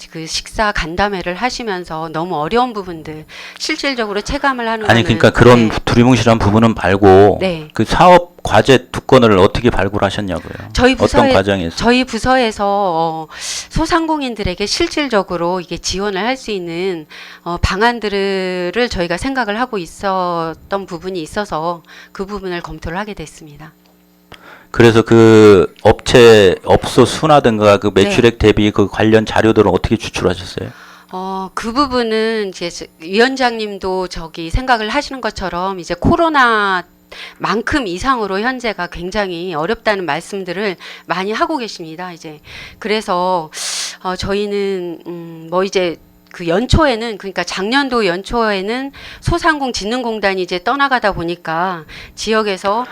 그 식사 간담회를 하시면서 너무 어려운 부분들 실질적으로 체감을 하는 아니 거는 그러니까 그런 네. 두리뭉실한 부분은 말고 네. 그 사업 과제 두 건을 어떻게 발굴하셨냐고요. 저희 어떤 과정에서? 저희 부서에서 소상공인들에게 실질적으로 이게 지원을 할 수 있는 방안들을 저희가 생각을 하고 있었던 부분이 있어서 그 부분을 검토를 하게 됐습니다. 그래서 그 업소 수나든가 그 매출액 대비 그 관련 자료들은 어떻게 추출하셨어요? 그 부분은 이제 위원장님도 저기 생각을 하시는 것처럼 이제 코로나 만큼 이상으로 현재가 굉장히 어렵다는 말씀들을 많이 하고 계십니다. 이제 그래서 저희는 뭐 이제 그 연초에는 그러니까 작년도 연초에는 소상공 진흥공단이 이제 떠나가다 보니까 지역에서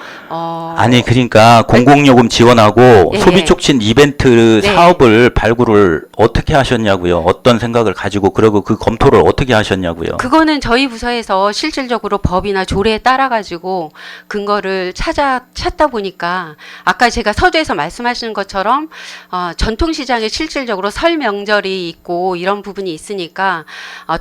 아니 그러니까 공공요금 지원하고 예, 소비 촉진 이벤트 네. 사업을 발굴을 어떻게 하셨냐고요. 어떤 생각을 가지고 그리고 그 검토를 어떻게 하셨냐고요. 그거는 저희 부서에서 실질적으로 법이나 조례에 따라 가지고 근거를 찾다 보니까 아까 제가 서두에서 말씀하시는 것처럼 전통시장에 실질적으로 설 명절이 있고 이런 부분이 있으니까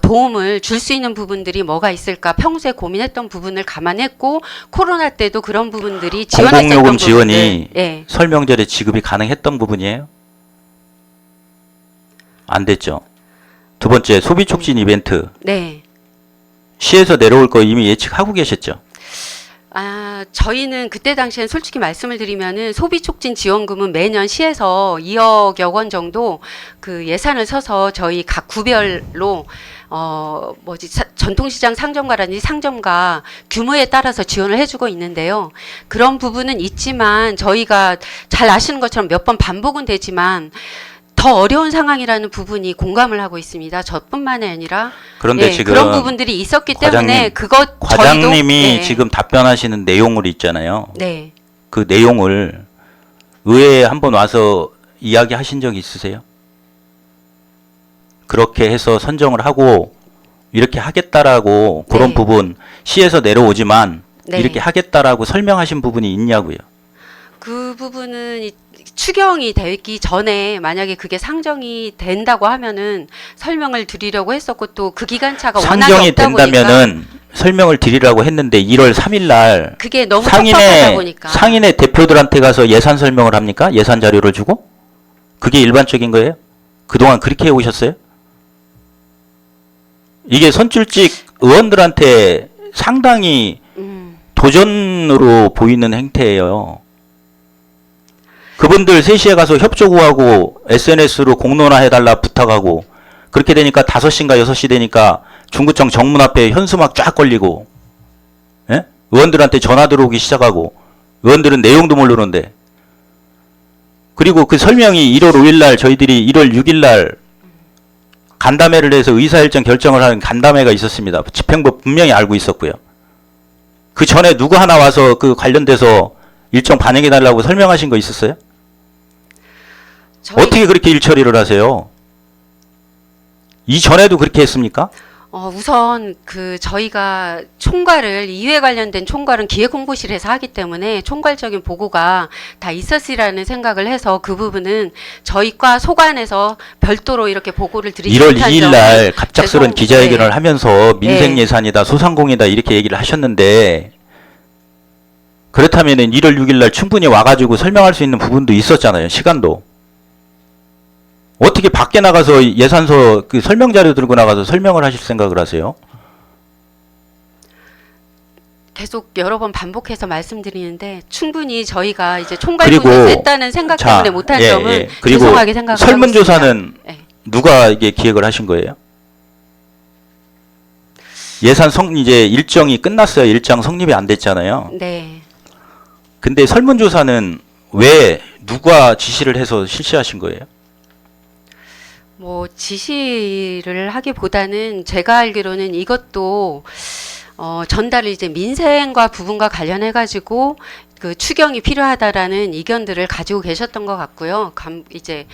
도움을 줄 수 있는 부분들이 뭐가 있을까 평소에 고민했던 부분을 감안했고 코로나 때도 그런 부분들이 지원했었던 공공요금 부분들. 지원이 예. 설 명절에 지급이 가능했던 부분이에요? 안 됐죠. 두 번째 소비 촉진 이벤트 네. 시에서 내려올 거 이미 예측하고 계셨죠. 저희는 그때 당시엔 솔직히 말씀을 드리면은 소비촉진 지원금은 매년 시에서 2억여 원 정도 그 예산을 써서 저희 각 구별로 전통시장 상점가라든지 상점가 규모에 따라서 지원을 해주고 있는데요. 그런 부분은 있지만 저희가 잘 아시는 것처럼 몇 번 반복은 되지만 더 어려운 상황이라는 부분이 공감을 하고 있습니다. 저뿐만이 아니라 그런데 지금 그런 부분들이 있었기 때문에 과장님이 저희도, 지금 답변하시는 내용을 있잖아요. 네. 그 내용을 의회에 한번 와서 이야기하신 적 있으세요? 그렇게 해서 선정을 하고 이렇게 하겠다라고 그런 네. 부분 시에서 내려오지만 네. 이렇게 하겠다라고 설명하신 부분이 있냐고요. 그 부분은 추경이 되기 전에 만약에 그게 상정이 된다고 하면은 설명을 드리려고 했었고 또 그 기간차가 워낙에 상정이 없다 보니까 된다면은 설명을 드리라고 했는데 1월 3일 날 그게 너무 촉박하다 보니까 상인의 대표들한테 가서 예산 설명을 합니까? 예산 자료를 주고? 그게 일반적인 거예요? 그동안 그렇게 해오셨어요? 이게 선출직 의원들한테 상당히 도전으로 보이는 행태예요. 그분들 3시에 가서 협조 구하고 SNS로 공론화해달라 부탁하고 그렇게 되니까 5시인가 6시 되니까 중구청 정문 앞에 현수막 쫙 걸리고 예? 의원들한테 전화 들어오기 시작하고 의원들은 내용도 모르는데 그리고 그 설명이 1월 5일 날 저희들이 1월 6일 날 간담회를 해서 의사일정 결정을 하는 간담회가 있었습니다. 집행부 분명히 알고 있었고요. 그 전에 누구 하나 와서 그 관련돼서 일정 반영해달라고 설명하신 거 있었어요? 어떻게 그렇게 일처리를 하세요? 이전에도 그렇게 했습니까? 우선 저희가 총괄을 이회 관련된 총괄은 기획홍보실에서 하기 때문에 총괄적인 보고가 다 있었으리라는 생각을 해서 그 부분은 저희과 소관에서 별도로 이렇게 보고를 드리지 1월 못한 2일 점은 날 갑작스런 기자회견을 네. 하면서 민생 네. 예산이다 소상공이다 이렇게 얘기를 하셨는데 그렇다면 1월 6일 날 충분히 와가지고 설명할 수 있는 부분도 있었잖아요. 시간도. 어떻게 밖에 나가서 예산서 그 설명 자료 들고 나가서 설명을 하실 생각을 하세요? 계속 여러 번 반복해서 말씀드리는데 충분히 저희가 이제 총괄분이 됐다는 생각 때문에 못한 점은 그리고 죄송하게 생각을 하고 설문조사는 있습니다. 네. 누가 이게 기획을 하신 거예요? 예산 이제 일정이 끝났어요. 일정 성립이 안 됐잖아요. 네. 근데 설문조사는 왜 누가 지시를 해서 실시하신 거예요? 뭐 지시를 하기보다는 제가 알기로는 이것도 전달을 이제 민생과 부분과 관련해 가지고 그 추경이 필요하다라는 의견들을 가지고 계셨던 것 같고요. 이제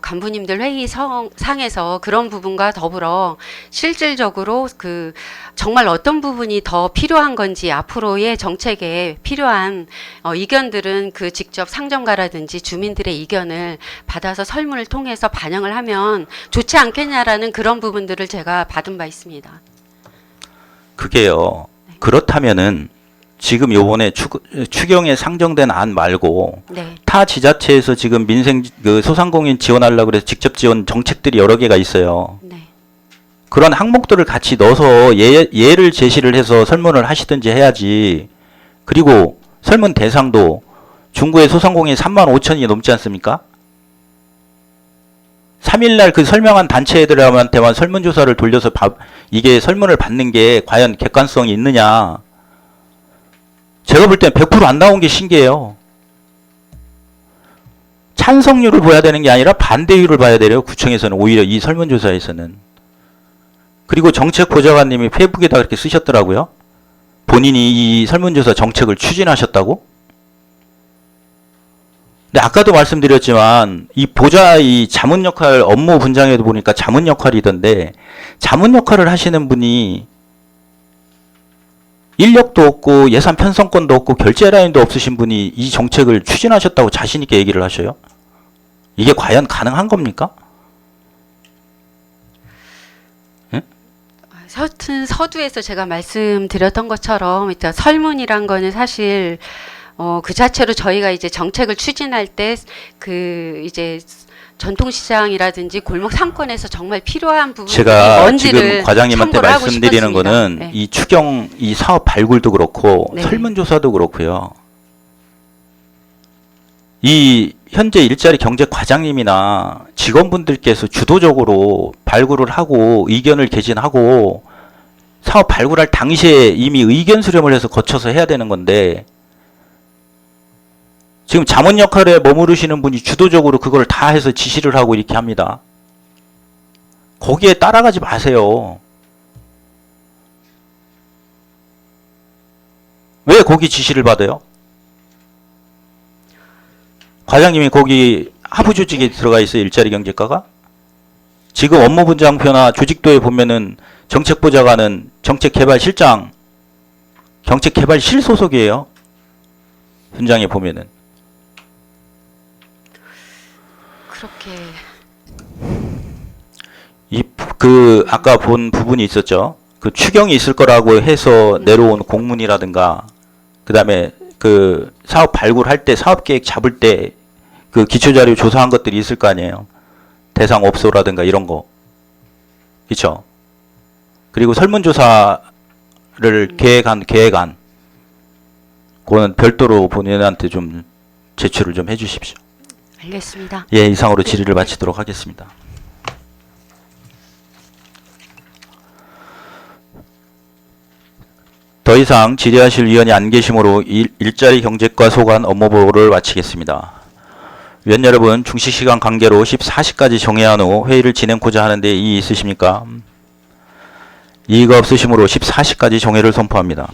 간부님들 회의 상에서 그런 부분과 더불어 실질적으로 그 정말 어떤 부분이 더 필요한 건지 앞으로의 정책에 필요한 의견들은 그 직접 상점가라든지 주민들의 의견을 받아서 설문을 통해서 반영을 하면 좋지 않겠냐라는 그런 부분들을 제가 받은 바 있습니다. 그게요. 그렇다면은 지금 요번에 추경에 상정된 안 말고 네. 타 지자체에서 지금 민생 그 소상공인 지원하려고 그래서 직접 지원 정책들이 여러 개가 있어요. 네. 그런 항목들을 같이 넣어서 예를 제시를 해서 설문을 하시든지 해야지. 그리고 설문 대상도 중구의 소상공인 35,000이 넘지 않습니까? 3일날 그 설명한 단체들한테만 설문조사를 돌려서 이게 설문을 받는 게 과연 객관성이 있느냐. 제가 볼 땐 100% 안 나온 게 신기해요. 찬성률을 봐야 되는 게 아니라 반대율을 봐야 돼요. 구청에서는 오히려 이 설문조사에서는. 그리고 정책보좌관님이 페이북에다 그렇게 쓰셨더라고요. 본인이 이 설문조사 정책을 추진하셨다고? 근데 아까도 말씀드렸지만 이 자문 역할 업무 분장에도 보니까 자문 역할이던데 자문 역할을 하시는 분이 인력도 없고 예산 편성권도 없고 결제 라인도 없으신 분이 이 정책을 추진하셨다고 자신 있게 얘기를 하셔요? 이게 과연 가능한 겁니까? 예? 서튼 서두에서 제가 말씀드렸던 것처럼 일단 설문이란 거는 사실 그 자체로 저희가 이제 정책을 추진할 때 그 이제 전통시장이라든지 골목 상권에서 정말 필요한 부분이 제가 뭔지를 지금 과장님한테 참고를 하고 말씀드리는 싶었습니다. 거는 네. 이 추경, 이 사업 발굴도 그렇고 네. 설문조사도 그렇고요. 이 현재 일자리 경제 과장님이나 직원분들께서 주도적으로 발굴을 하고 의견을 개진하고 사업 발굴할 당시에 이미 의견 수렴을 해서 거쳐서 해야 되는 건데 지금 자문 역할에 머무르시는 분이 주도적으로 그걸 다 해서 지시를 하고 이렇게 합니다. 거기에 따라가지 마세요. 왜 거기 지시를 받아요? 과장님이 거기 하부 조직에 들어가 있어요. 일자리 경제과가. 지금 업무분장표나 조직도에 보면은 정책보좌관은 정책개발실장, 정책개발실 소속이에요. 분장에 보면은. 그렇게 아까 본 부분이 있었죠. 그 추경이 있을 거라고 해서 내려온 공문이라든가, 그 다음에 그 사업 발굴할 때, 사업 계획 잡을 때 그 기초자료 조사한 것들이 있을 거 아니에요. 대상 업소라든가 이런 거. 그쵸? 그리고 설문조사를 계획안. 그거는 별도로 본인한테 좀 제출을 좀 해주십시오. 알겠습니다. 예, 이상으로 질의를 마치도록 하겠습니다. 더 이상 질의하실 위원이 안 계시므로 일자리 경제과 소관 업무보고를 마치겠습니다. 위원 여러분, 중식시간 관계로 14시까지 정해한 후 회의를 진행코자 하는데 이의 있으십니까? 이의가 없으시므로 14시까지 정회를 선포합니다.